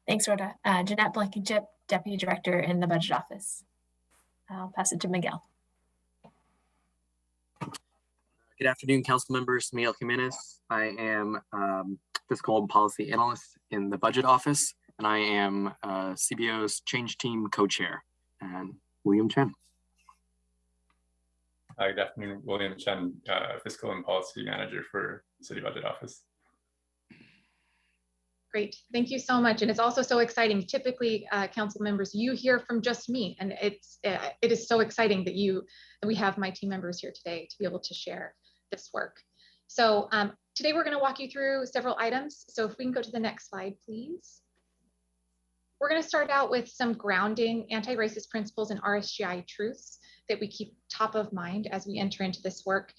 Thanks, Rhoda. Jeanette Blankenship, Deputy Director in the Budget Office. I'll pass it to Miguel. Good afternoon, council members. Miguel Jimenez. I am Fiscal and Policy Analyst in the Budget Office, and I am CBO's Change Team Co-Chair. And William Chen. Hi, good afternoon, William Chen, Fiscal and Policy Manager for City Budget Office. Great, thank you so much. And it's also so exciting. Typically, council members, you hear from just me, and it is so exciting that we have my team members here today to be able to share this work. So today we're going to walk you through several items. So if we can go to the next slide, please. We're going to start out with some grounding anti-racist principles and RSGI truths that we keep top of mind as we enter into this work.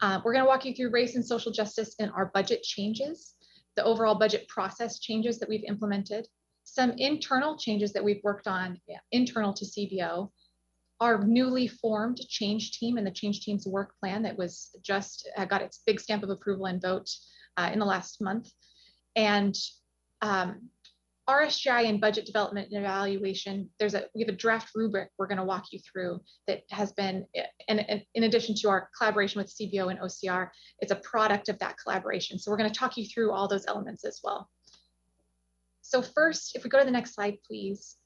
We're going to walk you through race and social justice in our budget changes, the overall budget process changes that we've implemented, some internal changes that we've worked on internal to CBO, our newly formed change team and the change team's work plan that was just got its big stamp of approval and vote in the last month, and RSGI and budget development and evaluation. We have a draft rubric we're going to walk you through that has been, in addition to our collaboration with CBO and OCR, it's a product of that collaboration. So we're going to talk you through all those elements as well. So first, if we go to the next slide, please.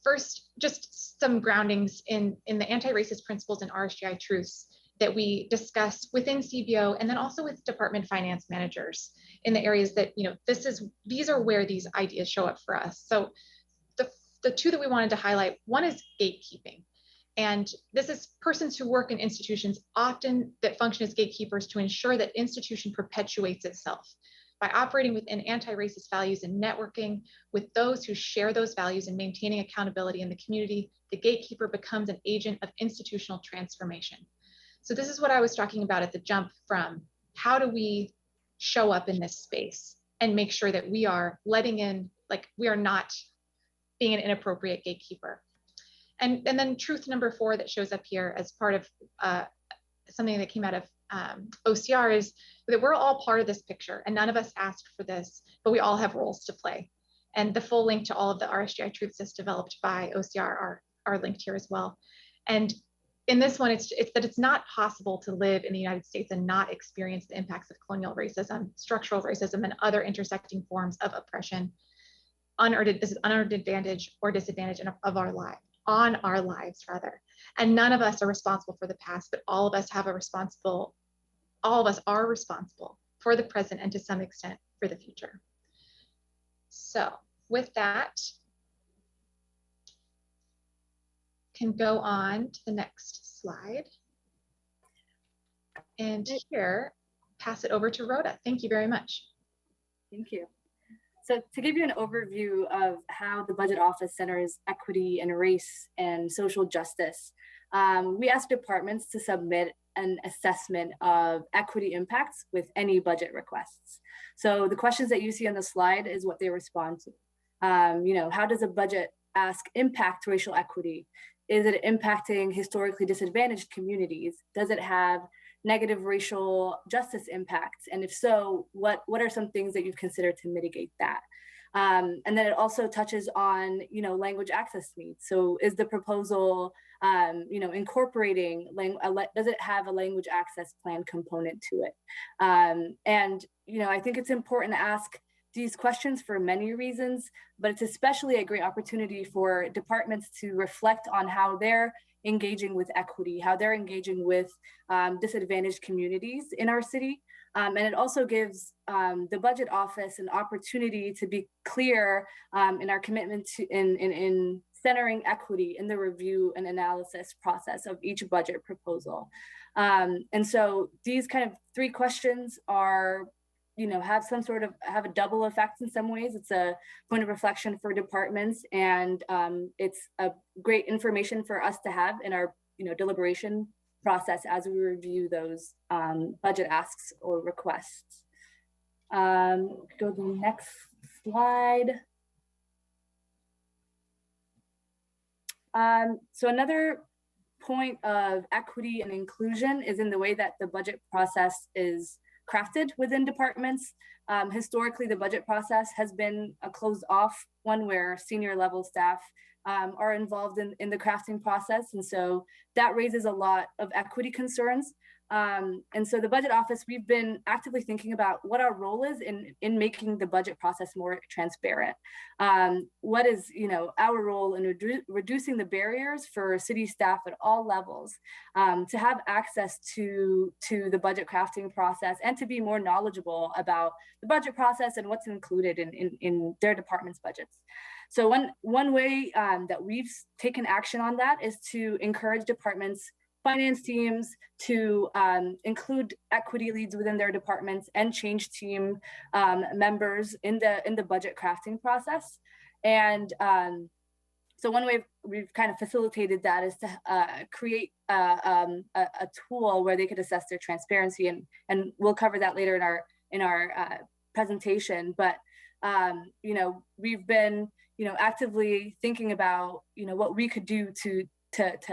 First, just some groundings in the anti-racist principles and RSGI truths that we discuss within CBO and then also with department finance managers in the areas that, these are where these ideas show up for us. So the 2 that we wanted to highlight, one is gatekeeping. And this is persons who work in institutions often that function as gatekeepers to ensure that institution perpetuates itself. By operating within anti-racist values and networking with those who share those values and maintaining accountability in the community, the gatekeeper becomes an agent of institutional transformation. So this is what I was talking about at the jump from how do we show up in this space and make sure that we are letting in, we are not being an inappropriate gatekeeper. And then truth number 4 that shows up here as part of something that came out of OCR is that we're all part of this picture and none of us asked for this, but we all have roles to play. And the full link to all of the RSGI truths that's developed by OCR are linked here as well. And in this one, it's that it's not possible to live in the United States and not experience the impacts of colonial racism, structural racism, and other intersecting forms of oppression, this is unearned advantage or disadvantage of our life, on our lives rather. And none of us are responsible for the past, but all of us are responsible for the present and to some extent for the future. So with that, can go on to the next slide. And here, pass it over to Rhoda. Thank you very much. Thank you. So to give you an overview of how the Budget Office centers equity and race and social justice, we ask departments to submit an assessment of equity impacts with any budget requests. So the questions that you see on the slide is what they respond to. How does a budget ask impact racial equity? Is it impacting historically disadvantaged communities? Does it have negative racial justice impacts? And if so, what are some things that you've considered to mitigate that? And then it also touches on, language access needs. So is the proposal, incorporating, does it have a language access plan component to it? And I think it's important to ask, these questions for many reasons, but it's especially a great opportunity for departments to reflect on how they're engaging with equity, how they're engaging with disadvantaged communities in our city. And it also gives the budget office an opportunity to be clear in our commitment to in centering equity in the review and analysis process of each budget proposal. And so these kind of 3 questions are, have a double effect in some ways. It's a point of reflection for departments, and it's a great information for us to have in our, deliberation process as we review those budget asks or requests. Go to the next slide. So another point of equity and inclusion is in the way that the budget process is crafted within departments. Historically, the budget process has been a closed off one where senior level staff are involved in the crafting process. And so that raises a lot of equity concerns. And so the budget office, we've been actively thinking about what our role is in making the budget process more transparent. What is, our role in reducing the barriers for city staff at all levels to have access to the budget crafting process and to be more knowledgeable about the budget process and what's included in their department's budgets. So one way that we've taken action on that is to encourage departments, finance teams to include equity leads within their departments and change team members in the budget crafting process. And so one way we've kind of facilitated that is to create a tool where they could assess their transparency, and we'll cover that later in our presentation. But we've been actively thinking about what we could do to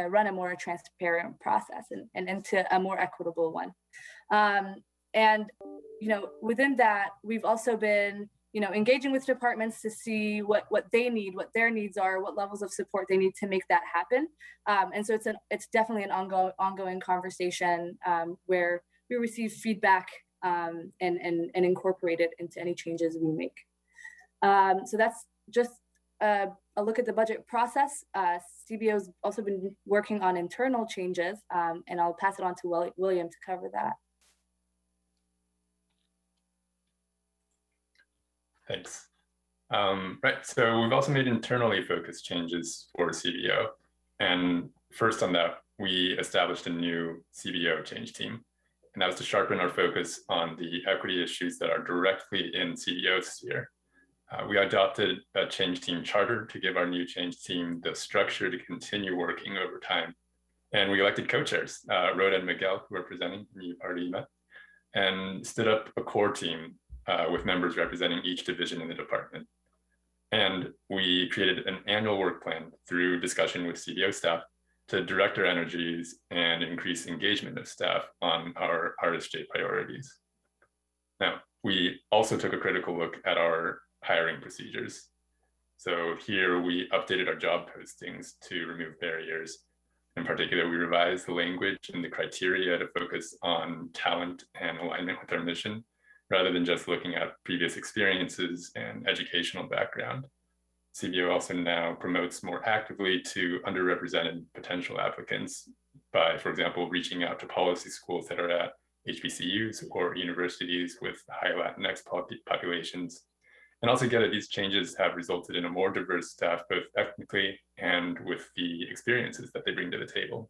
run a more transparent process and into a more equitable one. And within that, we've also been engaging with departments to see what they need, what their needs are, what levels of support they need to make that happen. And so it's definitely an ongoing conversation where we receive feedback and incorporate it into any changes we make. So that's just a look at the budget process. CBO's also been working on internal changes, and I'll pass it on to William to cover that. Thanks. Right, so we've also made internally focused changes for CBO. And first on that, we established a new CBO change team. And that was to sharpen our focus on the equity issues that are directly in CBO's sphere. We adopted a change team charter to give our new change team the structure to continue working over time. And we elected co-chairs, Rhoda and Miguel, who are presenting, and you've already met, and stood up a core team with members representing each division in the department. And we created an annual work plan through discussion with CBO staff to direct our energies and increase engagement of staff on our hardest state priorities. Now, we also took a critical look at our hiring procedures. So here we updated our job postings to remove barriers. In particular, we revised the language and the criteria to focus on talent and alignment with our mission, rather than just looking at previous experiences and educational background. CBO also now promotes more actively to underrepresented potential applicants by, for example, reaching out to policy schools that are at HBCUs or universities with high Latinx populations. And also get that these changes have resulted in a more diverse staff, both ethnically and with the experiences that they bring to the table.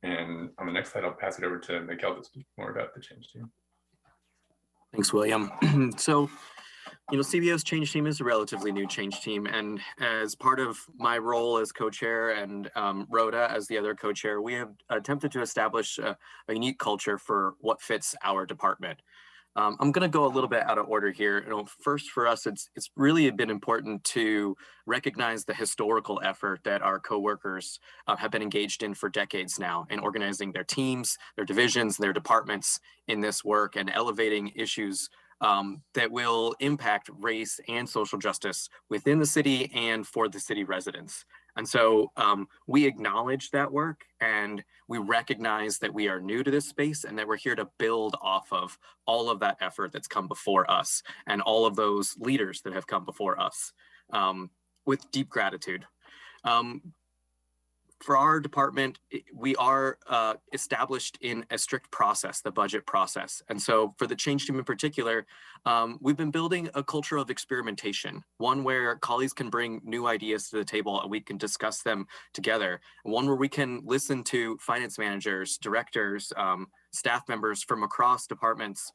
And on the next slide, I'll pass it over to Miguel to speak more about the change team. Thanks, William. So, CBO's change team is a relatively new change team. And as part of my role as co-chair and Rhoda as the other co-chair, we have attempted to establish a unique culture for what fits our department. I'm going to go a little bit out of order here. First, for us, it's really been important to recognize the historical effort that our coworkers have been engaged in for decades now in organizing their teams, their divisions, their departments in this work and elevating issues that will impact race and social justice within the city and for the city residents. And so we acknowledge that work, and we recognize that we are new to this space and that we're here to build off of all of that effort that's come before us and all of those leaders that have come before us with deep gratitude. For our department, we are established in a strict process, the budget process. And so for the change team in particular, we've been building a culture of experimentation, one where colleagues can bring new ideas to the table and we can discuss them together. One where we can listen to finance managers, directors, staff members from across departments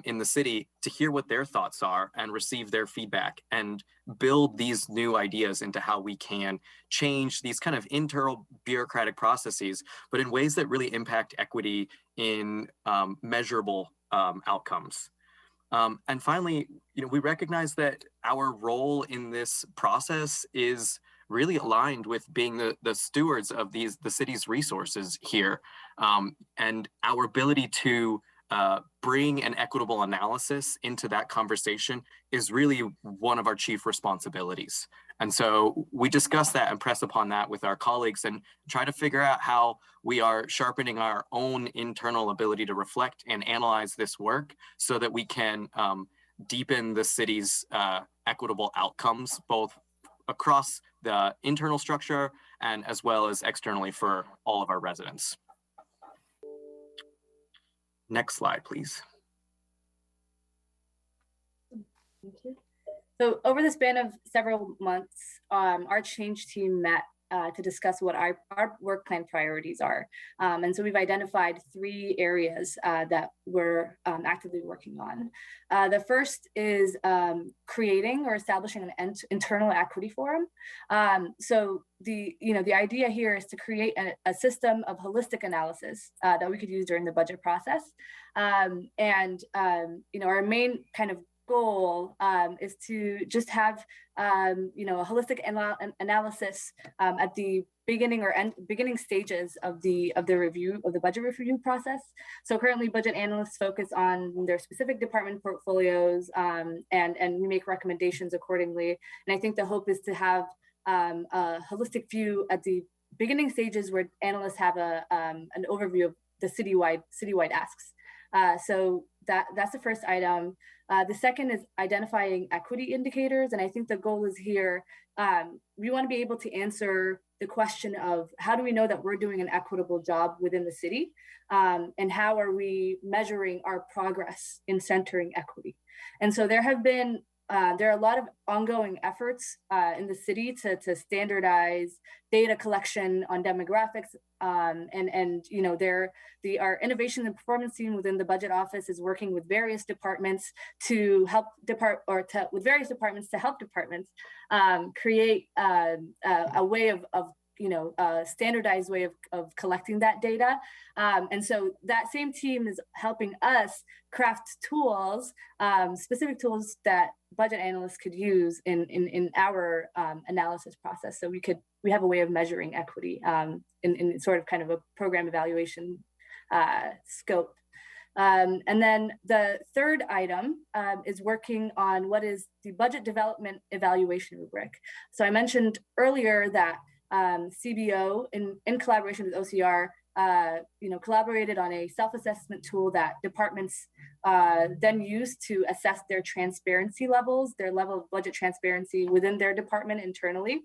in the city to hear what their thoughts are and receive their feedback and build these new ideas into how we can change these kind of internal bureaucratic processes, but in ways that really impact equity in measurable outcomes. And finally, we recognize that our role in this process is really aligned with being the stewards of the city's resources here, and our ability to bring an equitable analysis into that conversation is really one of our chief responsibilities. And so we discuss that and press upon that with our colleagues and try to figure out how we are sharpening our own internal ability to reflect and analyze this work so that we can deepen the city's equitable outcomes, both across the internal structure and as well as externally for all of our residents. Next slide, please. Thank you. So over the span of several months, our change team met to discuss what our work plan priorities are. And so we've identified 3 areas that we're actively working on. The first is creating or establishing an internal equity forum. So the idea here is to create a system of holistic analysis that we could use during the budget process. Our main kind of goal is to just have a holistic analysis at the beginning or beginning stages of the review of the budget review process. So currently, budget analysts focus on their specific department portfolios, and we make recommendations accordingly. And I think the hope is to have a holistic view at the beginning stages where analysts have an overview of the citywide asks. So that's the first item. The second is identifying equity indicators. And I think the goal is here, we want to be able to answer the question of how do we know that we're doing an equitable job within the city? And how are we measuring our progress in centering equity? And so there are a lot of ongoing efforts in the city to standardize data collection on demographics, our innovation and performance team within the budget office is working with various departments to help departments create a way of a standardized way of collecting that data. And so that same team is helping us craft tools, specific tools that budget analysts could use in our analysis process. So we have a way of measuring equity in sort of kind of a program evaluation scope. And then the third item is working on what is the budget development evaluation rubric. So I mentioned earlier that CBO in collaboration with OCR, collaborated on a self-assessment tool that departments then use to assess their transparency levels, their level of budget transparency within their department internally.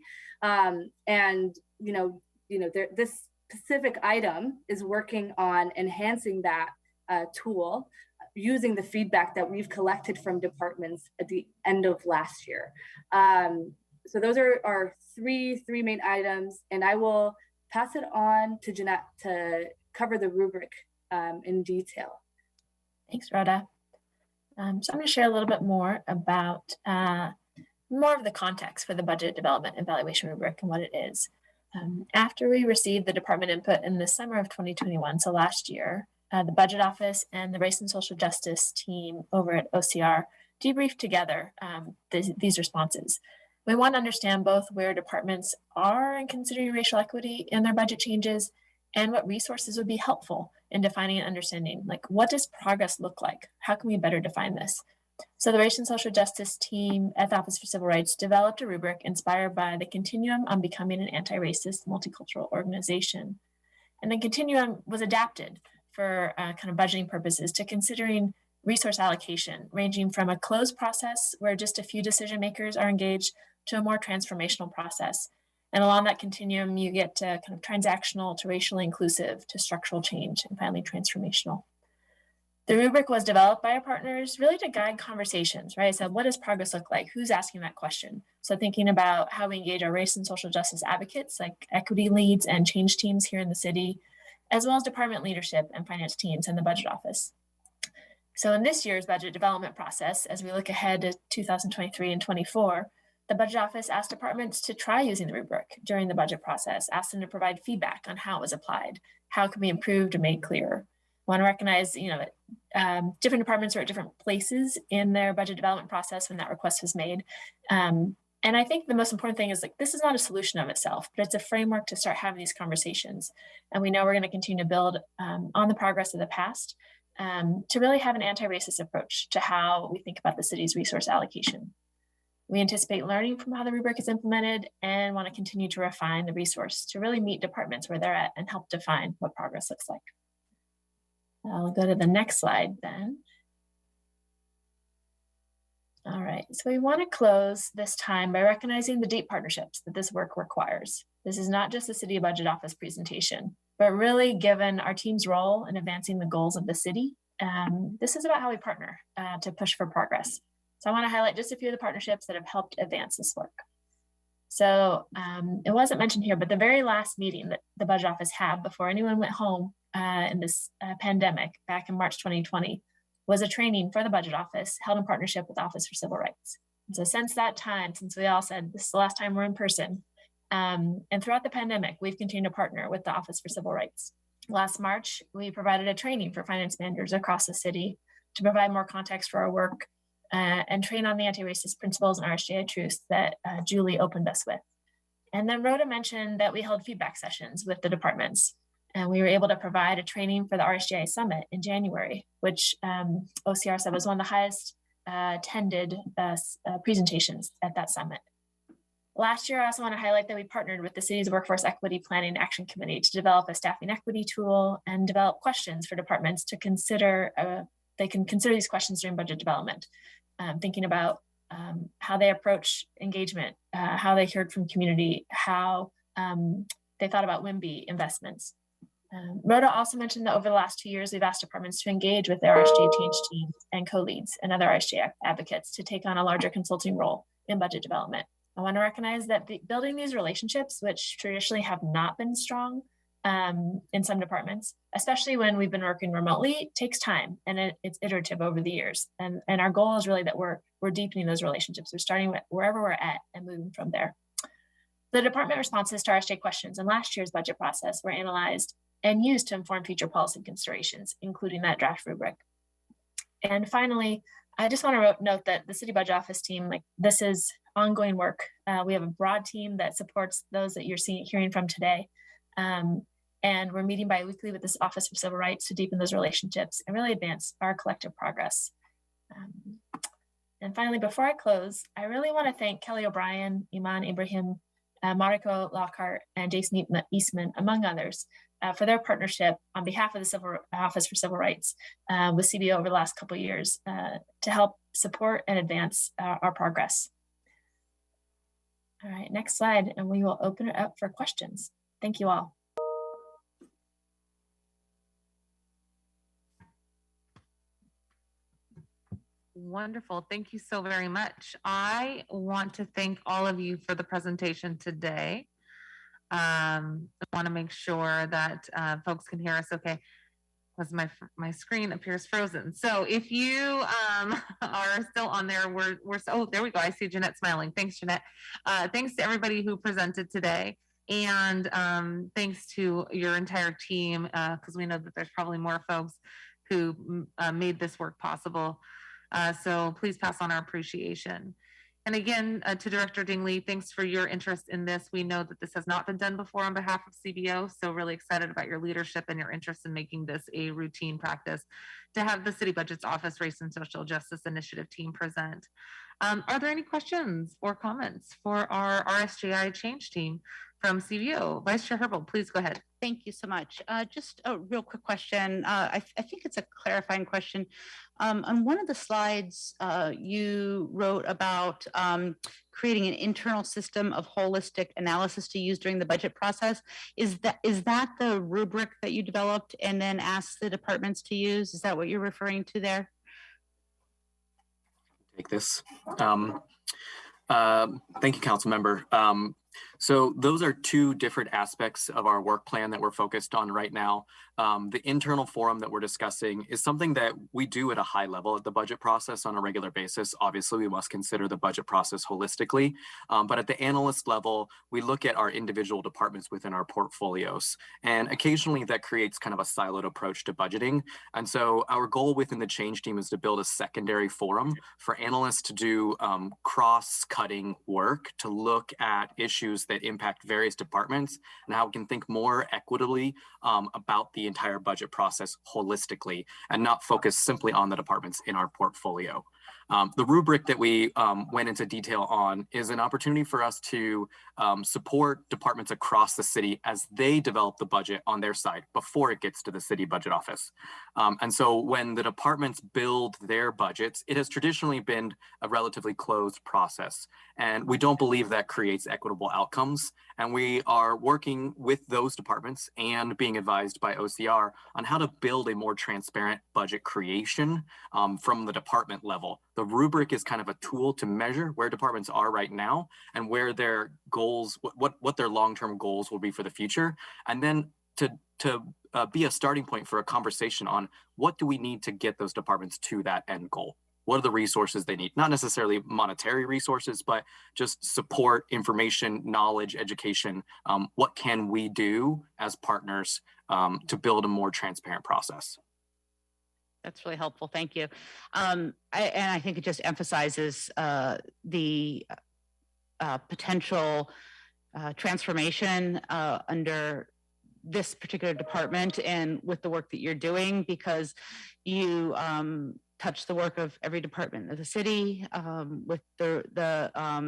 This specific item is working on enhancing that tool using the feedback that we've collected from departments at the end of last year. So those are our three main items, and I will pass it on to Jeanette to cover the rubric in detail. Thanks, Rhoda. So I'm going to share a little bit more about more of the context for the budget development evaluation rubric and what it is. After we received the department input in the summer of 2021, so last year, the budget office and the race and social justice team over at OCR debriefed together these responses. We want to understand both where departments are in considering racial equity in their budget changes and what resources would be helpful in defining and understanding, like what does progress look like? How can we better define this? So the Race and Social Justice team at the Office for Civil Rights developed a rubric inspired by the Continuum on Becoming an Anti-Racist Multicultural Organization. And the Continuum was adapted for kind of budgeting purposes to considering resource allocation, ranging from a closed process where just a few decision makers are engaged to a more transformational process. And along that continuum, you get to kind of transactional to racially inclusive to structural change and finally transformational. The rubric was developed by our partners really to guide conversations, right? So what does progress look like? Who's asking that question? So thinking about how we engage our race and social justice advocates like equity leads and change teams here in the city, as well as department leadership and finance teams in the budget office. So in this year's budget development process, as we look ahead to 2023 and 24, the budget office asked departments to try using the rubric during the budget process, asked them to provide feedback on how it was applied, how it could be improved or made clearer. I want to recognize, different departments are at different places in their budget development process when that request was made. And I think the most important thing is like, this is not a solution of itself, but it's a framework to start having these conversations. And we know we're going to continue to build on the progress of the past to really have an anti-racist approach to how we think about the city's resource allocation. We anticipate learning from how the rubric is implemented and want to continue to refine the resource to really meet departments where they're at and help define what progress looks like. I'll go to the next slide then. All right, so we want to close this time by recognizing the deep partnerships that this work requires. This is not just a city budget office presentation, but really given our team's role in advancing the goals of the city, this is about how we partner to push for progress. So I want to highlight just a few of the partnerships that have helped advance this work. So it wasn't mentioned here, but the very last meeting that the budget office had before anyone went home in this pandemic back in March 2020 was a training for the budget office held in partnership with the Office for Civil Rights. And so since that time, since we all said this is the last time we're in person, and throughout the pandemic, we've continued to partner with the Office for Civil Rights. Last March, we provided a training for finance managers across the city to provide more context for our work and train on the anti-racist principles and RSJI truths that Julie opened us with. And then Rhoda mentioned that we held feedback sessions with the departments. And we were able to provide a training for the RSJI Summit in January, which OCR said was one of the highest attended presentations at that summit. Last year, I also want to highlight that we partnered with the city's Workforce Equity Planning Action Committee to develop a staffing equity tool and develop questions for departments to consider. They can consider these questions during budget development, thinking about how they approach engagement, how they heard from community, how they thought about WIMBY investments. Rhoda also mentioned that over the last 2 years, we've asked departments to engage with their RSJ change team and co-leads and other RSJ advocates to take on a larger consulting role in budget development. I want to recognize that building these relationships, which traditionally have not been strong in some departments, especially when we've been working remotely, takes time and it's iterative over the years. And our goal is really that we're deepening those relationships. We're starting with wherever we're at and moving from there. The department responses to RSJ questions in last year's budget process were analyzed and used to inform future policy considerations, including that draft rubric. And finally, I just want to note that the City Budget Office team, this is ongoing work. We have a broad team that supports those that you're hearing from today. And we're meeting bi-weekly with this Office for Civil Rights to deepen those relationships and really advance our collective progress. And finally, before I close, I really want to thank Kelly O'Brien, Iman Ibrahim, Maiko Lockhart, and Jason Eastman, among others, for their partnership on behalf of the Office for Civil Rights with CBO over the last couple of years to help support and advance our progress. All right, next slide, and we will open it up for questions. Thank you all. Wonderful. Thank you so very much. I want to thank all of you for the presentation today. I want to make sure that folks can hear us okay, because my screen appears frozen. So if you are still on there, oh, there we go. I see Jeanette smiling. Thanks, Jeanette. Thanks to everybody who presented today. And thanks to your entire team, because we know that there's probably more folks who made this work possible. So please pass on our appreciation. And again, to Director Dingley, thanks for your interest in this. We know that this has not been done before on behalf of CBO, so really excited about your leadership and your interest in making this a routine practice to have the City Budget's Office Race and Social Justice Initiative team present. Are there any questions or comments for our RSJI change team from CBO? Vice Chair Herbold, please go ahead. Thank you so much. Just a real quick question. I think it's a clarifying question. On one of the slides, you wrote about creating an internal system of holistic analysis to use during the budget process. Is that the rubric that you developed and then asked the departments to use? Is that what you're referring to there? Take this. Thank you, Council Member. So those are two different aspects of our work plan that we're focused on right now. The internal forum that we're discussing is something that we do at a high level at the budget process on a regular basis. Obviously, we must consider the budget process holistically, but at the analyst level, we look at our individual departments within our portfolios. And occasionally that creates kind of a siloed approach to budgeting. And so our goal within the change team is to build a secondary forum for analysts to do cross-cutting work to look at issues that impact various departments and how we can think more equitably about the entire budget process holistically and not focus simply on the departments in our portfolio. The rubric that we went into detail on is an opportunity for us to support departments across the city as they develop the budget on their side before it gets to the city budget office. And so when the departments build their budgets, it has traditionally been a relatively closed process. And we don't believe that creates equitable outcomes. And we are working with those departments and being advised by OCR on how to build a more transparent budget creation from the department level. The rubric is kind of a tool to measure where departments are right now and where their goals, what their long-term goals will be for the future. And then to be a starting point for a conversation on what do we need to get those departments to that end goal? What are the resources they need? Not necessarily monetary resources, but just support, information, knowledge, education. What can we do as partners to build a more transparent process? That's really helpful. Thank you. And I think it just emphasizes the potential transformation under this particular department and with the work that you're doing, because you touch the work of every department of the city with the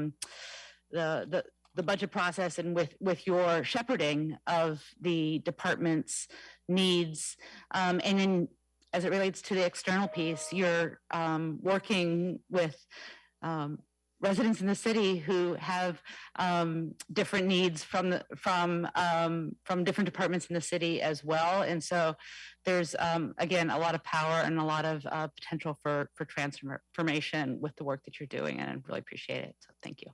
budget process and with your shepherding of the department's needs. And then as it relates to the external piece, you're working with residents in the city who have different needs from different departments in the city as well. And so there's, again, a lot of power and a lot of potential for transformation with the work that you're doing, and I really appreciate it. So thank you.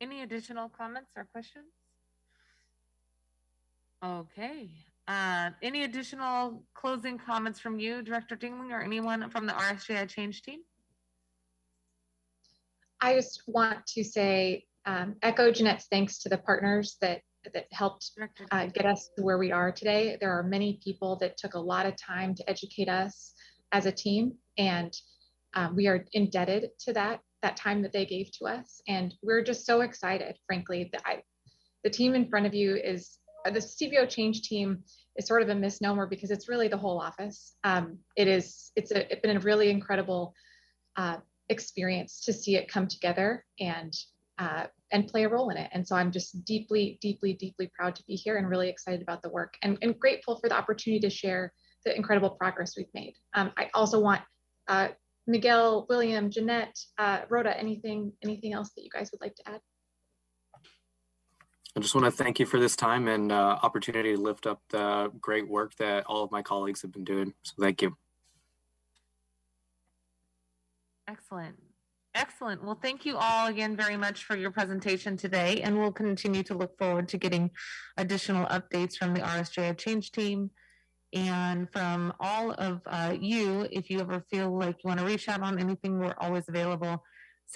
Any additional comments or questions? Okay. Any additional closing comments from you, Director Dingley, or anyone from the RSJI change team? I just want to say, echo Jeanette's thanks to the partners that helped get us to where we are today. There are many people that took a lot of time to educate us as a team, and we are indebted to that time that they gave to us. And we're just so excited, frankly, that the team in front of you is, the CBO change team is sort of a misnomer because it's really the whole office. It's been a really incredible experience to see it come together and play a role in it. And so I'm just deeply, deeply, deeply proud to be here and really excited about the work and grateful for the opportunity to share the incredible progress we've made. I also want Miguel, William, Jeanette, Rhoda, anything else that you guys would like to add? I just want to thank you for this time and opportunity to lift up the great work that all of my colleagues have been doing. So thank you. Excellent. Excellent. Well, thank you all again very much for your presentation today, and we'll continue to look forward to getting additional updates from the RSJI change team and from all of you. If you ever feel like you want to reach out on anything, we're always available.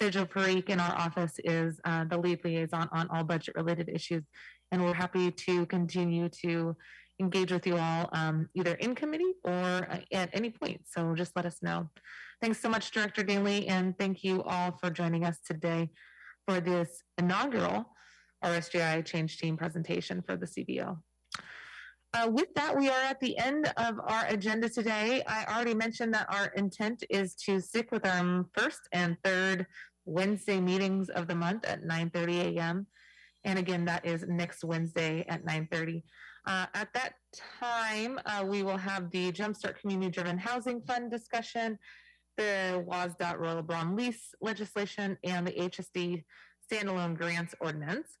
Sergio Parikh in our office is the lead liaison on all budget related issues, and we're happy to continue to engage with you all either in committee or at any point. So just let us know. Thanks so much, Director Daly, and thank you all for joining us today for this inaugural RSGI Change Team presentation for the CBO. With that, we are at the end of our agenda today. I already mentioned that our intent is to stick with our first and third Wednesday meetings of the month at 9:30 a.m. And again, that is next Wednesday at 9:30. At that time, we will have the Jumpstart Community Driven Housing Fund discussion, the WASDOT Royal Bond lease legislation, and the HSD standalone grants ordinance.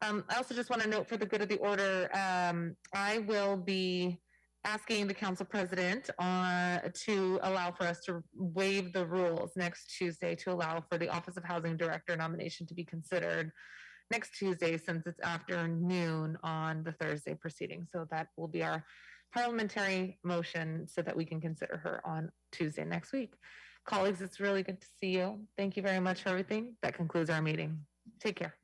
I also just want to note for the good of the order, I will be asking the council president to allow for us to waive the rules next Tuesday to allow for the Office of Housing Director nomination to be considered next Tuesday, since it's afternoon on the Thursday proceeding. So that will be our parliamentary motion so that we can consider her on Tuesday next week. Colleagues, it's really good to see you. Thank you very much for everything. That concludes our meeting. Take care.